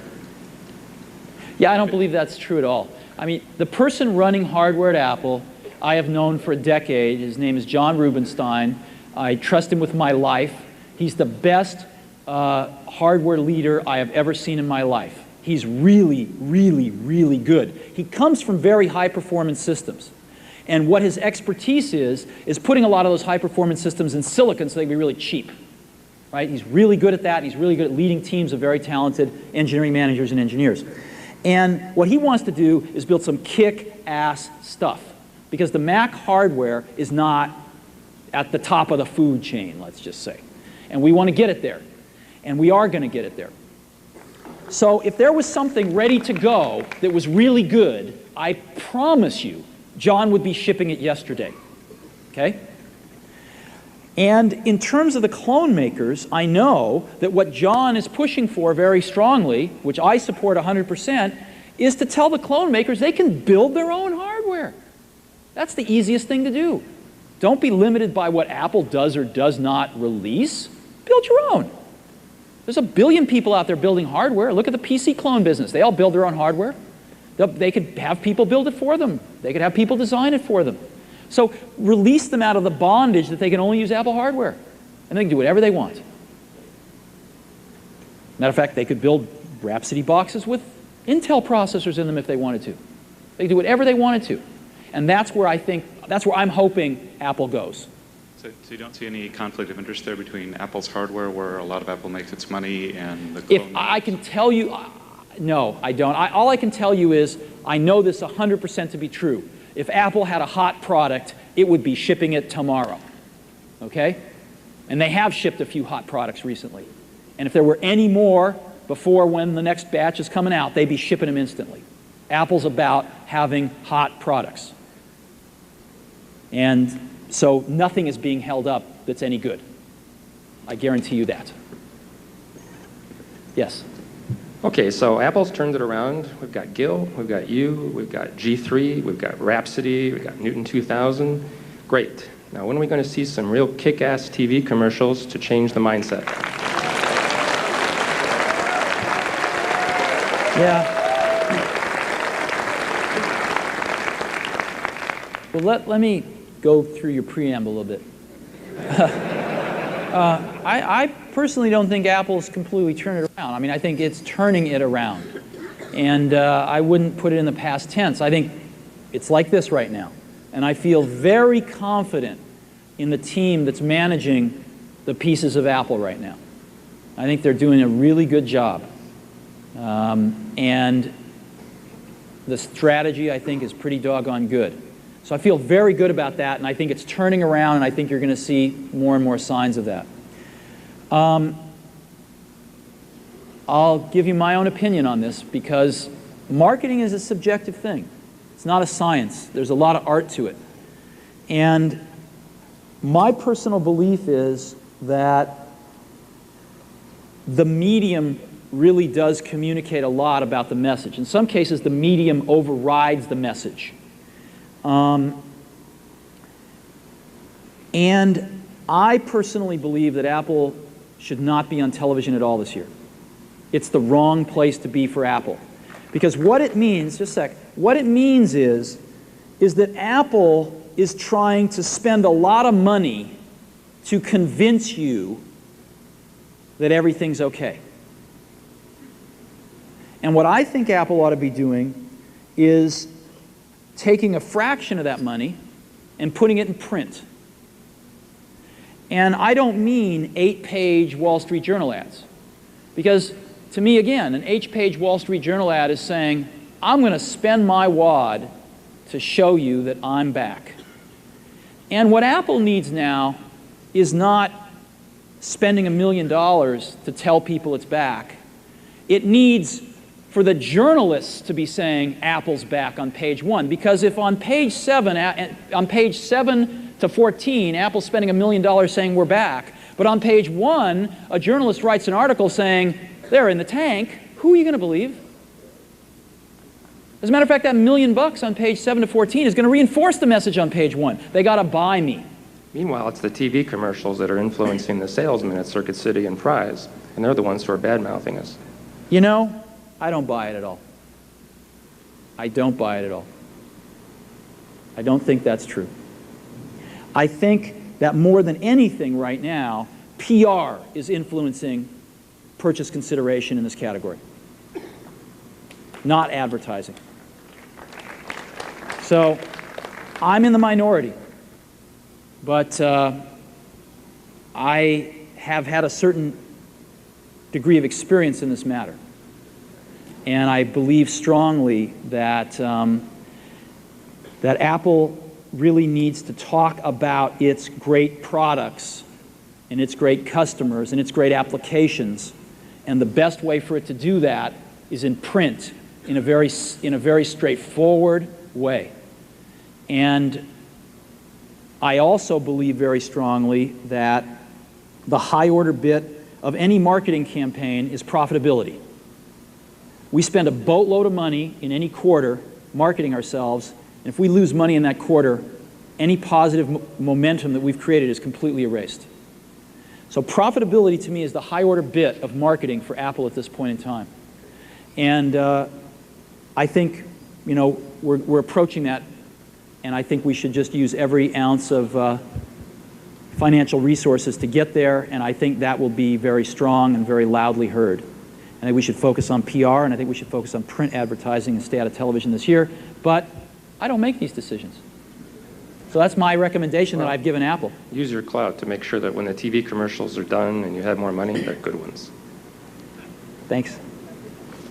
Yeah, I don't believe that's true at all. I mean, the person running hardware at Apple, I have known for a decade. His name is John Rubinstein. I trust him with my life. He's the best hardware leader I have ever seen in my life. He's really, really, really good. He comes from very high-performance systems. And what his expertise is putting a lot of those high-performance systems in silicon so they can be really cheap. Right? He's really good at that. He's really good at leading teams of very talented engineering managers and engineers. And what he wants to do is build some kick-ass stuff. Because the Mac hardware is not at the top of the food chain, let's just say. And we want to get it there. And we are going to get it there. So if there was something ready to go that was really good, I promise you, John would be shipping it yesterday. Okay? And in terms of the clone makers, I know that what John is pushing for very strongly, which I support 100%, is to tell the clone makers they can build their own hardware. That's the easiest thing to do. Don't be limited by what Apple does or does not release. Build your own. There's a billion people out there building hardware. Look at the PC clone business. They all build their own hardware. They could have people build it for them. They could have people design it for them. So release them out of the bondage that they can only use Apple hardware. And they can do whatever they want. Matter of fact, they could build Rhapsody boxes with Intel processors in them if they wanted to. They could do whatever they wanted to. And that's where I'm hoping Apple goes. So you don't see any conflict of interest there between Apple's hardware, where a lot of Apple makes its money, and the clone? If I can tell you, no, I don't. All I can tell you is I know this 100% to be true. If Apple had a hot product, it would be shipping it tomorrow, okay? And they have shipped a few hot products recently. And if there were any more before when the next batch is coming out, they'd be shipping them instantly. Apple's about having hot products. And so nothing is being held up that's any good. I guarantee you that. Yes? Okay, so Apple's turned it around. We've got Gil, we've got you, we've got G3, we've got Rhapsody, we've got Newton 2000. Great. Now, when are we going to see some real kick-ass TV commercials to change the mindset? Yeah. Well, let me go through your preamble a little bit. I personally don't think Apple's completely turned it around. I mean, I think it's turning it around. And I wouldn't put it in the past tense. I think it's like this right now. And I feel very confident in the team that's managing the pieces of Apple right now. I think they're doing a really good job. And the strategy, I think, is pretty doggone good. So I feel very good about that, and I think it's turning around, and I think you're going to see more and more signs of that. I'll give you my own opinion on this, because marketing is a subjective thing. It's not a science. There's a lot of art to it. And my personal belief is that the medium really does communicate a lot about the message. In some cases, the medium overrides the message. And I personally believe that Apple should not be on television at all this year. It's the wrong place to be for Apple. Because what it means, just a sec, what it means is that Apple is trying to spend a lot of money to convince you that everything's okay. And what I think Apple ought to be doing is taking a fraction of that money and putting it in print. And I don't mean 8-page Wall Street Journal ads. Because to me, again, an 8-page Wall Street Journal ad is saying, I'm going to spend my wad to show you that I'm back. And what Apple needs now is not spending $1 million to tell people it's back. It needs for the journalists to be saying Apple's back on page 1. Because if on page 7 to 14, Apple's spending $1 million saying we're back, but on page 1, a journalist writes an article saying they're in the tank, who are you going to believe? As a matter of fact, that $1 million on page 7 to 14 is going to reinforce the message on page 1. They got to buy me. Meanwhile, it's the TV commercials that are influencing the salesmen at Circuit City and Fry's, and they're the ones who are bad-mouthing us. You know, I don't buy it at all. I don't buy it at all. I don't think that's true. I think that more than anything right now, PR is influencing purchase consideration in this category, not advertising. So I'm in the minority, but I have had a certain degree of experience in this matter. And I believe strongly that, that Apple really needs to talk about its great products and its great customers and its great applications. And the best way for it to do that is in print, in a very straightforward way. And I also believe very strongly that the high order bit of any marketing campaign is profitability. We spend a boatload of money in any quarter marketing ourselves, and if we lose money in that quarter, any positive momentum that we've created is completely erased. So profitability to me is the high order bit of marketing for Apple at this point in time. And I think, you know, we're approaching that, and I think we should just use every ounce of financial resources to get there, and I think that will be very strong and very loudly heard. I think we should focus on PR, and I think we should focus on print advertising and stay out of television this year, but I don't make these decisions. So that's my recommendation that I've given Apple. Use your clout to make sure that when the TV commercials are done and you have more money, they're good ones. Thanks.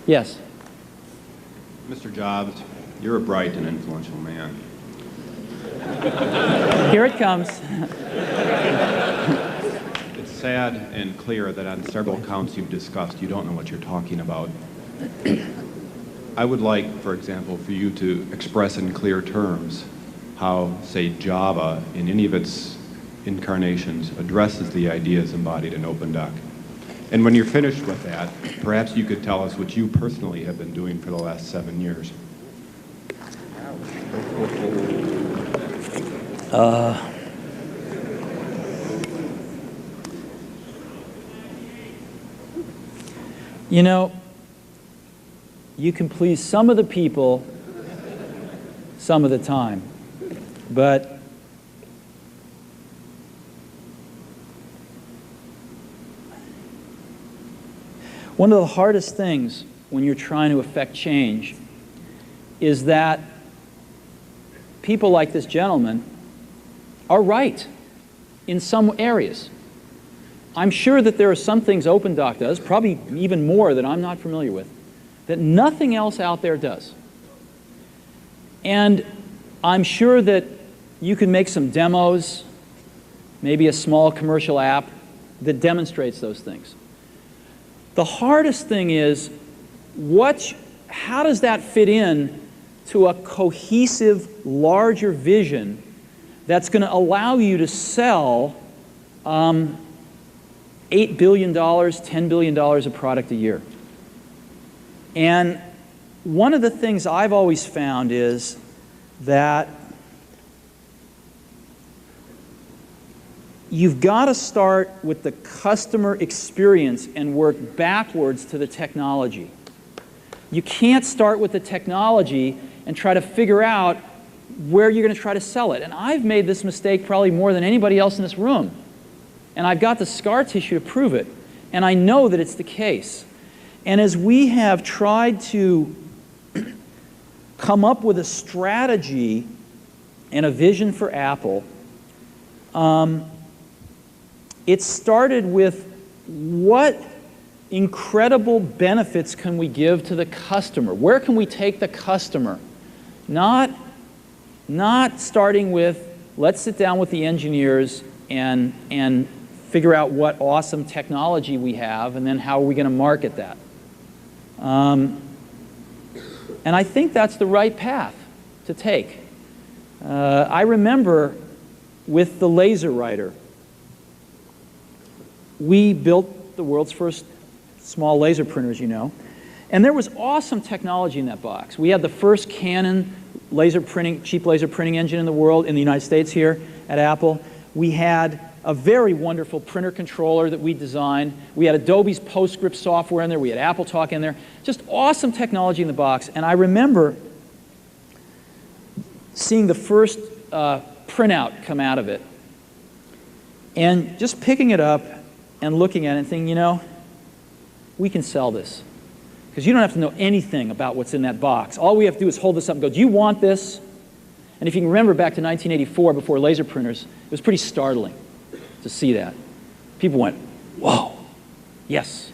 Yes. Mr. Jobs, you're a bright and influential man. Here it comes. It's sad and clear that on several counts you've discussed, you don't know what you're talking about. I would like, for example, for you to express in clear terms how, say, Java, in any of its incarnations, addresses the ideas embodied in OpenDoc. And when you're finished with that, perhaps you could tell us what you personally have been doing for the last 7 years. You know, you can please some of the people some of the time, but one of the hardest things when you're trying to affect change is that people like this gentleman are right in some areas. I'm sure that there are some things OpenDoc does, probably even more that I'm not familiar with, that nothing else out there does. And I'm sure that you can make some demos, maybe a small commercial app that demonstrates those things. The hardest thing is, how does that fit in to a cohesive, larger vision that's going to allow you to sell $8 billion, $10 billion of product a year? And one of the things I've always found is that you've got to start with the customer experience and work backwards to the technology. You can't start with the technology and try to figure out where you're going to try to sell it. And I've made this mistake probably more than anybody else in this room. And I've got the scar tissue to prove it. And I know that it's the case. And as we have tried to come up with a strategy and a vision for Apple, it started with what incredible benefits can we give to the customer? Where can we take the customer? Not starting with, let's sit down with the engineers and figure out what awesome technology we have, and then how are we going to market that? And I think that's the right path to take. I remember with the laser writer, we built the world's first small laser printers, you know, and there was awesome technology in that box. We had the first Canon laser printing, cheap laser printing engine in the world, in the United States here at Apple. We had a very wonderful printer controller that we designed. We had Adobe's PostScript software in there. We had AppleTalk in there. Just awesome technology in the box. And I remember seeing the first printout come out of it and just picking it up and looking at it and thinking, you know, we can sell this. Because you don't have to know anything about what's in that box. All we have to do is hold this up and go, do you want this? And if you can remember back to 1984, before laser printers, it was pretty startling to see that. People went, whoa, yes.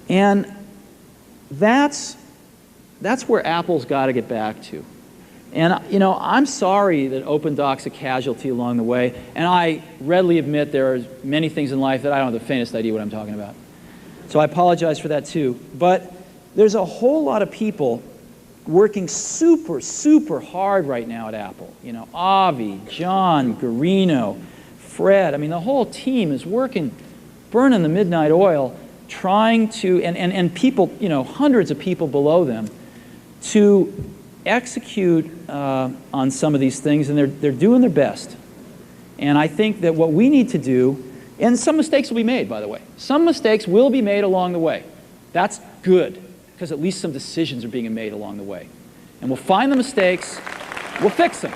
And that's where Apple's got to get back to. And, you know, I'm sorry that OpenDoc's a casualty along the way, and I readily admit there are many things in life that I don't have the faintest idea what I'm talking about. So I apologize for that too. But there's a whole lot of people working super, super hard right now at Apple. You know, Avi, John, Garino, Fred, I mean, the whole team is working, burning the midnight oil, trying to, and people, you know, hundreds of people below them, to execute on some of these things, and they're doing their best. And I think that what we need to do, and some mistakes will be made, by the way. Some mistakes will be made along the way. That's good, because at least some decisions are being made along the way. And we'll find the mistakes, we'll fix them.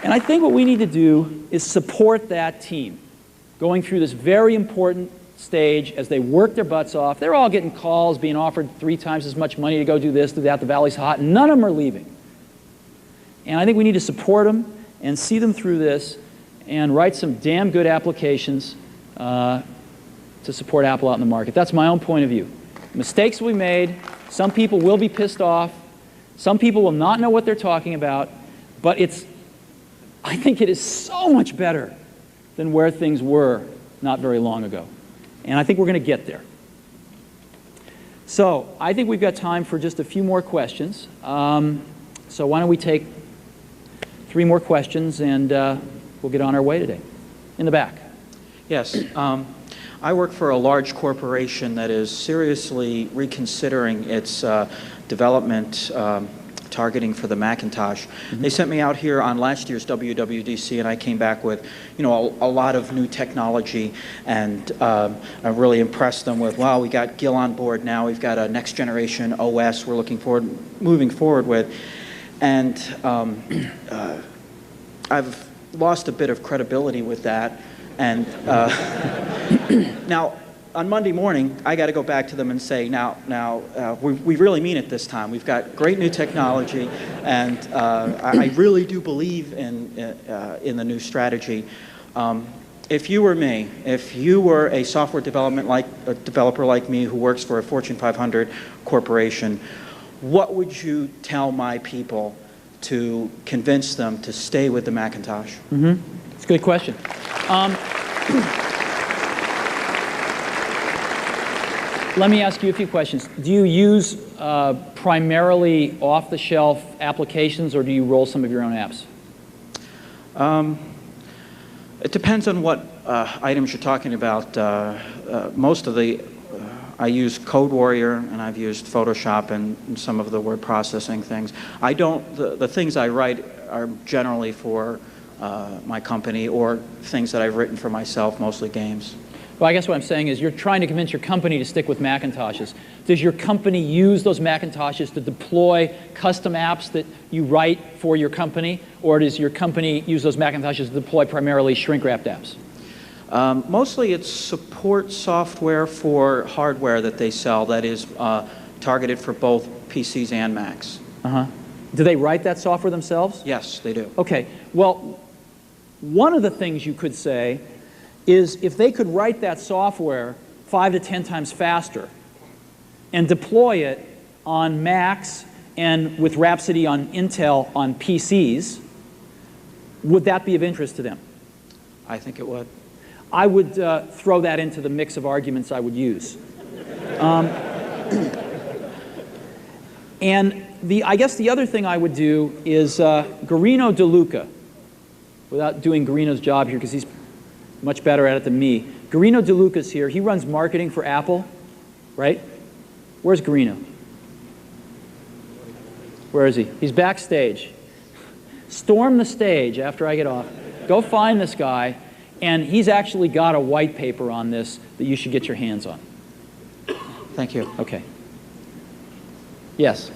And I think what we need to do is support that team going through this very important stage as they work their butts off. They're all getting calls, being offered 3 times as much money to go do this, do that, the valley's hot, and none of them are leaving. And I think we need to support them and see them through this and write some damn good applications to support Apple out in the market. That's my own point of view. Mistakes will be made. Some people will be pissed off. Some people will not know what they're talking about. But I think it is so much better than where things were not very long ago. And I think we're going to get there. So I think we've got time for just a few more questions. So why don't we take 3 more questions, and we'll get on our way today. In the back. Yes. I work for a large corporation that is seriously reconsidering its development targeting for the Macintosh. Mm-hmm. They sent me out here on last year's WWDC, and I came back with, you know, a lot of new technology, and I really impressed them with, wow, we got Gil on board now. We've got a next generation OS we're moving forward with, and I've lost a bit of credibility with that. And now, on Monday morning, I got to go back to them and say, we really mean it this time. We've got great new technology, and I really do believe in the new strategy. If you were me, if you were a software developer like me who works for a Fortune 500 corporation, what would you tell my people to convince them to stay with the Macintosh? Mm-hmm. It's a good question. Let me ask you a few questions. Do you use primarily off-the-shelf applications, or do you roll some of your own apps? It depends on what items you're talking about. Most of the I use Code Warrior, and I've used Photoshop and some of the word processing things. I don't. The things I write are generally for my company, or things that I've written for myself, mostly games. Well, I guess what I'm saying is you're trying to convince your company to stick with Macintoshes. Does your company use those Macintoshes to deploy custom apps that you write for your company, or does your company use those Macintoshes to deploy primarily shrink-wrapped apps? Mostly it's support software for hardware that they sell that is targeted for both PCs and Macs. Uh-huh. Do they write that software themselves? Yes, they do. Okay. Well, one of the things you could say is if they could write that software 5 to 10 times faster and deploy it on Macs and with Rhapsody on Intel on PCs, would that be of interest to them? I think it would. I would throw that into the mix of arguments I would use. And I guess the other thing I would do is Garino DeLuca, without doing Garino's job here because he's much better at it than me. Garino DeLuca's here. He runs marketing for Apple, right? Where's Garino? Where is he? He's backstage. Storm the stage after I get off. Go find this guy, and he's actually got a white paper on this that you should get your hands on. Thank you. Okay. Yes.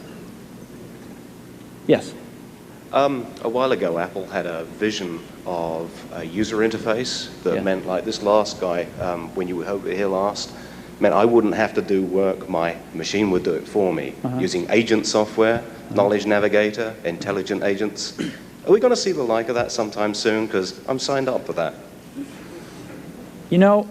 Yes. A while ago, Apple had a vision of a user interface that meant, like this last guy, when you were over here last, meant I wouldn't have to do work, my machine would do it for me, using agent software, knowledge navigator, intelligent agents. Are we going to see the like of that sometime soon? Because I'm signed up for that. You know,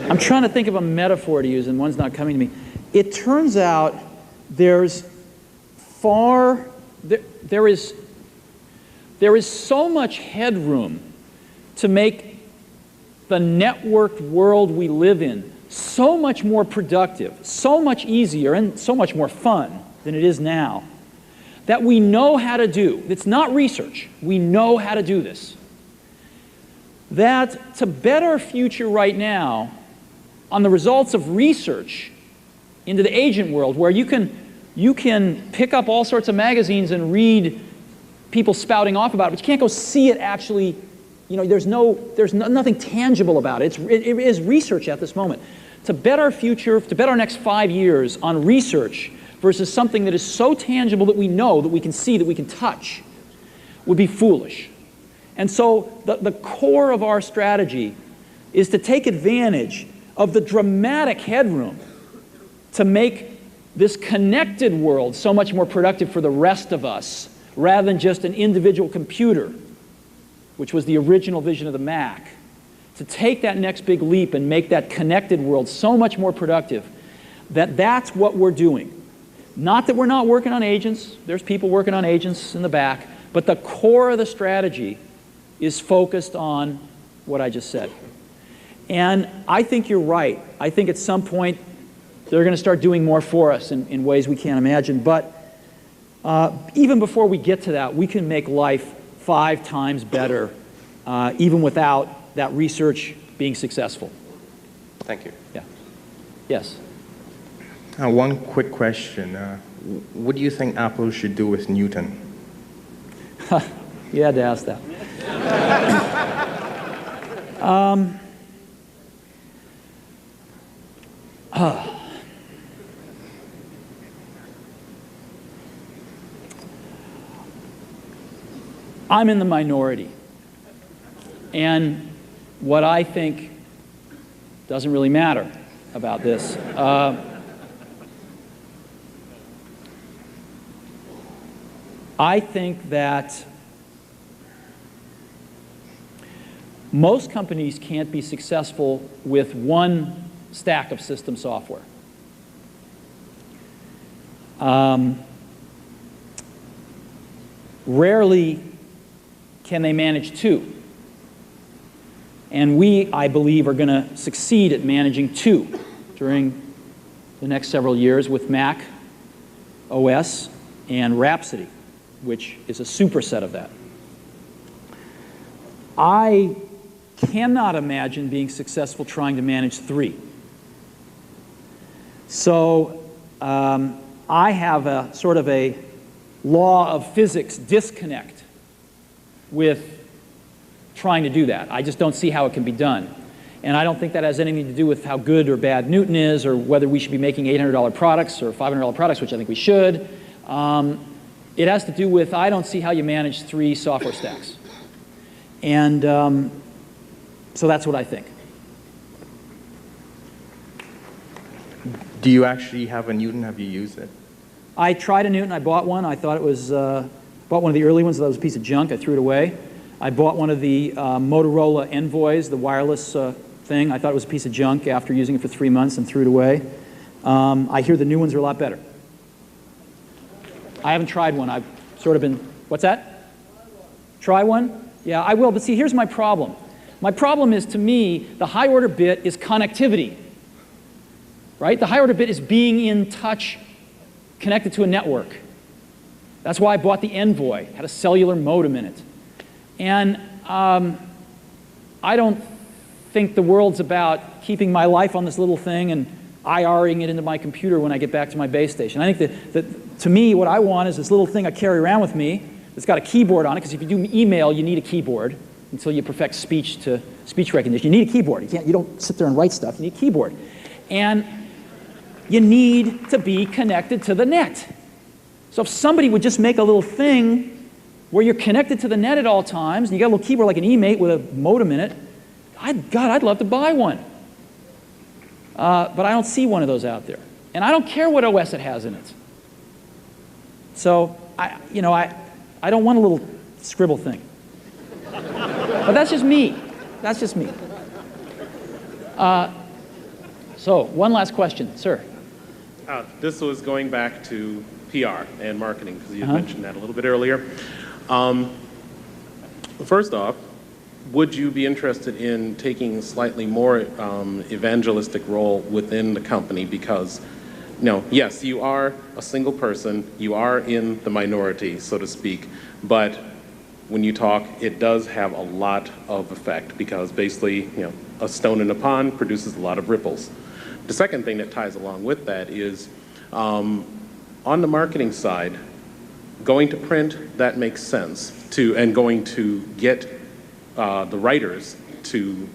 I'm trying to think of a metaphor to use, and one's not coming to me. It turns out there's there is so much headroom to make the networked world we live in so much more productive, so much easier, and so much more fun than it is now, that we know how to do. It's not research. We know how to do this. That to bet our future right now on the results of research into the agent world, where you can pick up all sorts of magazines and read people spouting off about it, but you can't go see it actually. You know, there's nothing tangible about it. It is research at this moment. To bet our future, to bet our next 5 years on research versus something that is so tangible that we know, that we can see, that we can touch, would be foolish. And so the core of our strategy is to take advantage of the dramatic headroom to make this connected world so much more productive for the rest of us, rather than just an individual computer, which was the original vision of the Mac. To take that next big leap and make that connected world so much more productive, that's what we're doing. Not that we're not working on agents. There's people working on agents in the back. But the core of the strategy is focused on what I just said. And I think you're right. I think at some point they're going to start doing more for us in ways we can't imagine. But even before we get to that, we can make life 5 times better, even without that research being successful. Thank you. Yeah. Yes. One quick question. What do you think Apple should do with Newton? You had to ask that. I'm in the minority. And what I think doesn't really matter about this. I think that most companies can't be successful with one stack of system software. Rarely can they manage 2. And we, I believe, are going to succeed at managing 2 during the next several years with Mac OS and Rhapsody, which is a superset of that. I cannot imagine being successful trying to manage 3. So I have a sort of a law of physics disconnect with trying to do that. I just don't see how it can be done. And I don't think that has anything to do with how good or bad Newton is, or whether we should be making $800 products or $500 products, which I think we should. It has to do with, I don't see how you manage 3 software stacks. And so that's what I think. Do you actually have a Newton? Have you used it? I tried a Newton. I bought one. I thought it was, bought one of the early ones. That was a piece of junk. I threw it away. I bought one of the Motorola Envoys, the wireless thing. I thought it was a piece of junk after using it for 3 months and threw it away. I hear the new ones are a lot better. I haven't tried one. I've sort of been, what's that? Try one? Yeah, I will. But see, here's my problem. My problem is, to me, the high order bit is connectivity. Right? The high order bit is being in touch, connected to a network. That's why I bought the Envoy. It had a cellular modem in it. And I don't think the world's about keeping my life on this little thing and IRing it into my computer when I get back to my base station. I think that to me, what I want is this little thing I carry around with me that's got a keyboard on it, because if you do email, you need a keyboard until you perfect speech to speech recognition. You need a keyboard. You don't sit there and write stuff. You need a keyboard. And you need to be connected to the net. So if somebody would just make a little thing where you're connected to the net at all times, and you got a little keyboard like an eMate with a modem in it, God, I'd love to buy one. But I don't see one of those out there. And I don't care what OS it has in it. So, I don't want a little scribble thing. But that's just me. That's just me. So, one last question. Sir. This was going back to PR and marketing, because you had mentioned that a little bit earlier. First off, would you be interested in taking a slightly more evangelistic role within the company? Because, yes, you are a single person, you are in the minority, so to speak, but when you talk, it does have a lot of effect, because basically, a stone in a pond produces a lot of ripples. The second thing that ties along with that is, on the marketing side, going to print, that makes sense, and going to get the writers to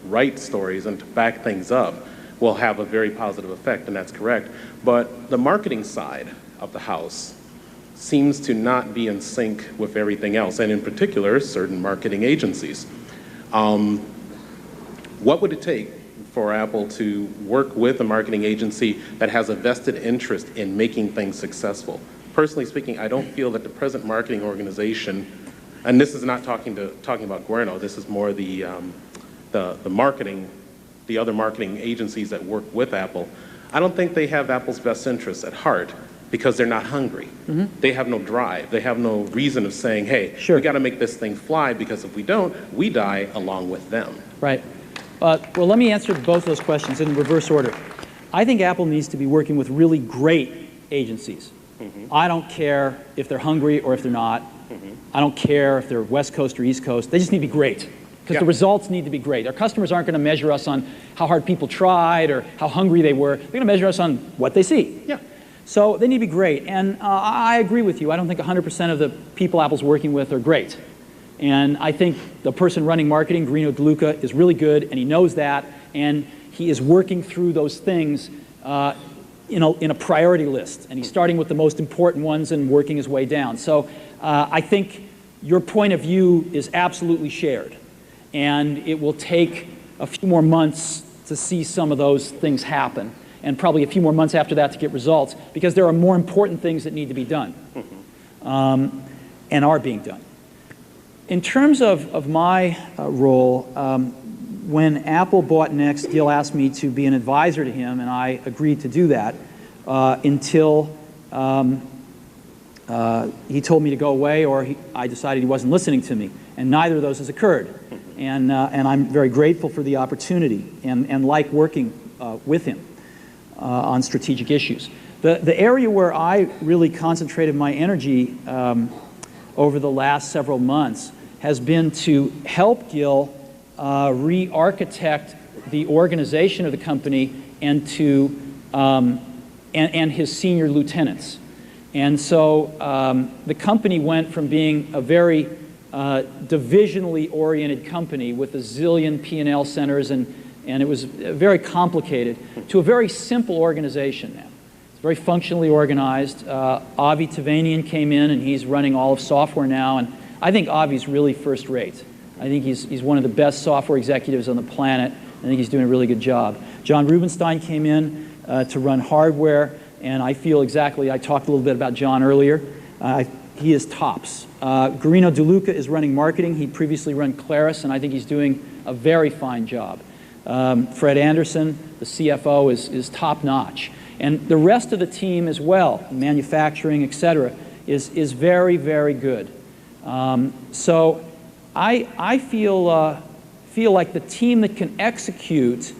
write stories and to back things up will have a very positive effect, and that's correct. But the marketing side of the house seems to not be in sync with everything else, and in particular, certain marketing agencies. What would it take for Apple to work with a marketing agency that has a vested interest in making things successful? Personally speaking, I don't feel that the present marketing organization, and this is not talking about Guerno, this is more the marketing, the other marketing agencies that work with Apple. I don't think they have Apple's best interests at heart, because they're not hungry. They have no drive. They have no reason of saying, hey, we got to make this thing fly, because if we don't, we die along with them. Right. Well, let me answer both those questions in reverse order. I think Apple needs to be working with really great agencies. I don't care if they're hungry or if they're not. I don't care if they're West Coast or East Coast. They just need to be great, because the results need to be great. Our customers aren't going to measure us on how hard people tried or how hungry they were. They're going to measure us on what they see. So they need to be great. And I agree with you. I don't think 100% of the people Apple's working with are great. And I think the person running marketing, Guerino DeLuca, is really good, and he knows that, and he is working through those things in a priority list. And he's starting with the most important ones and working his way down. So I think your point of view is absolutely shared. And it will take a few more months to see some of those things happen, and probably a few more months after that to get results, because there are more important things that need to be done and are being done. In terms of my role, when Apple bought Next, Gil asked me to be an advisor to him, and I agreed to do that until he told me to go away, or I decided he wasn't listening to me. And neither of those has occurred. And I'm very grateful for the opportunity and like working with him on strategic issues. The area where I really concentrated my energy over the last several months has been to help Gil re-architect the organization of the company and to and his senior lieutenants. And so the company went from being a very divisionally oriented company with a zillion P&L centers, and it was very complicated, to a very simple organization now. It's very functionally organized. Avi Tevanian came in, and he's running all of software now, and I think Avi's really first rate. I think he's one of the best software executives on the planet. I think he's doing a really good job. John Rubenstein came in to run hardware, and I feel exactly, I talked a little bit about John earlier. He is tops. Guerino DeLuca is running marketing. He previously ran Claris, and I think he's doing a very fine job. Fred Anderson, the CFO, is top-notch. And the rest of the team as well, manufacturing, et cetera, is very, very good. So I feel like the team that can execute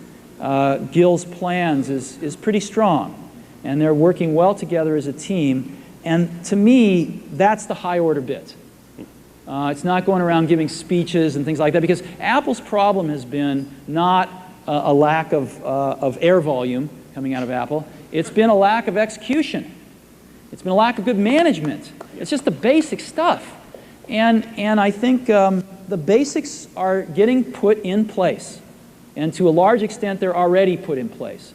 Gil's plans is pretty strong. And they're working well together as a team. And to me, that's the high-order bit. It's not going around giving speeches and things like that, because Apple's problem has been not a lack of air volume coming out of Apple. It's been a lack of execution. It's been a lack of good management. It's just the basic stuff. And I think the basics are getting put in place. And to a large extent, they're already put in place.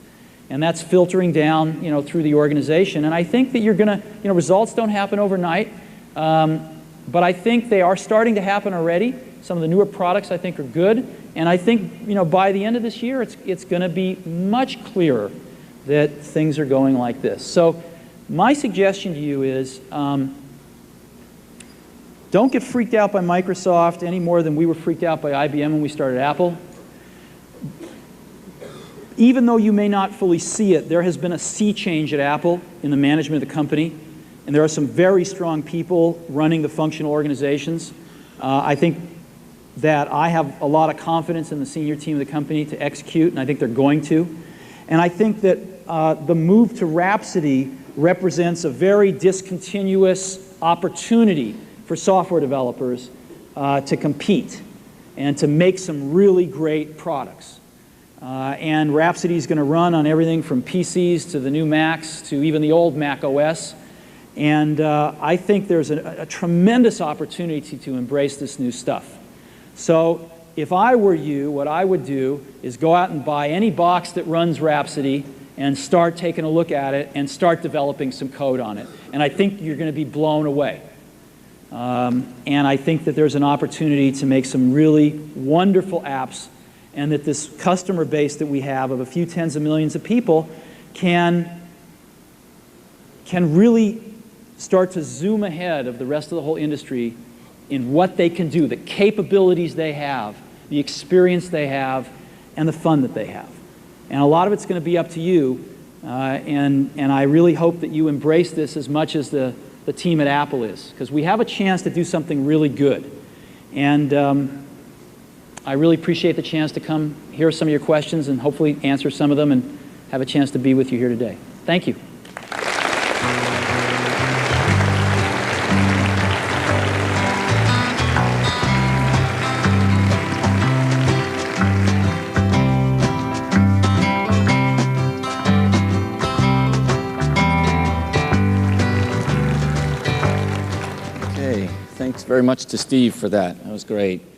And that's filtering down, through the organization. And I think that you're going to, results don't happen overnight. But I think they are starting to happen already. Some of the newer products, I think, are good. And I think, by the end of this year, it's going to be much clearer that things are going like this. So my suggestion to you is don't get freaked out by Microsoft any more than we were freaked out by IBM when we started Apple. Even though you may not fully see it, there has been a sea change at Apple in the management of the company. and there are some very strong people running the functional organizations. I think that I have a lot of confidence in the senior team of the company to execute, and I think they're going to. And I think that the move to Rhapsody represents a very discontinuous opportunity for software developers to compete and to make some really great products. And Rhapsody is going to run on everything from PCs to the new Macs to even the old Mac OS. And I think there's a tremendous opportunity to embrace this new stuff. So if I were you, what I would do is go out and buy any box that runs Rhapsody and start taking a look at it and start developing some code on it. And I think you're going to be blown away. And I think that there's an opportunity to make some really wonderful apps, and that this customer base that we have of a few tens of millions of people can really start to zoom ahead of the rest of the whole industry in what they can do, the capabilities they have, the experience they have, and the fun that they have. And a lot of it's going to be up to you, and I really hope that you embrace this as much as the team at Apple is, because we have a chance to do something really good. And I really appreciate the chance to come hear some of your questions and hopefully answer some of them and have a chance to be with you here today. Thank you. Okay, thanks very much to Steve for that. That was great.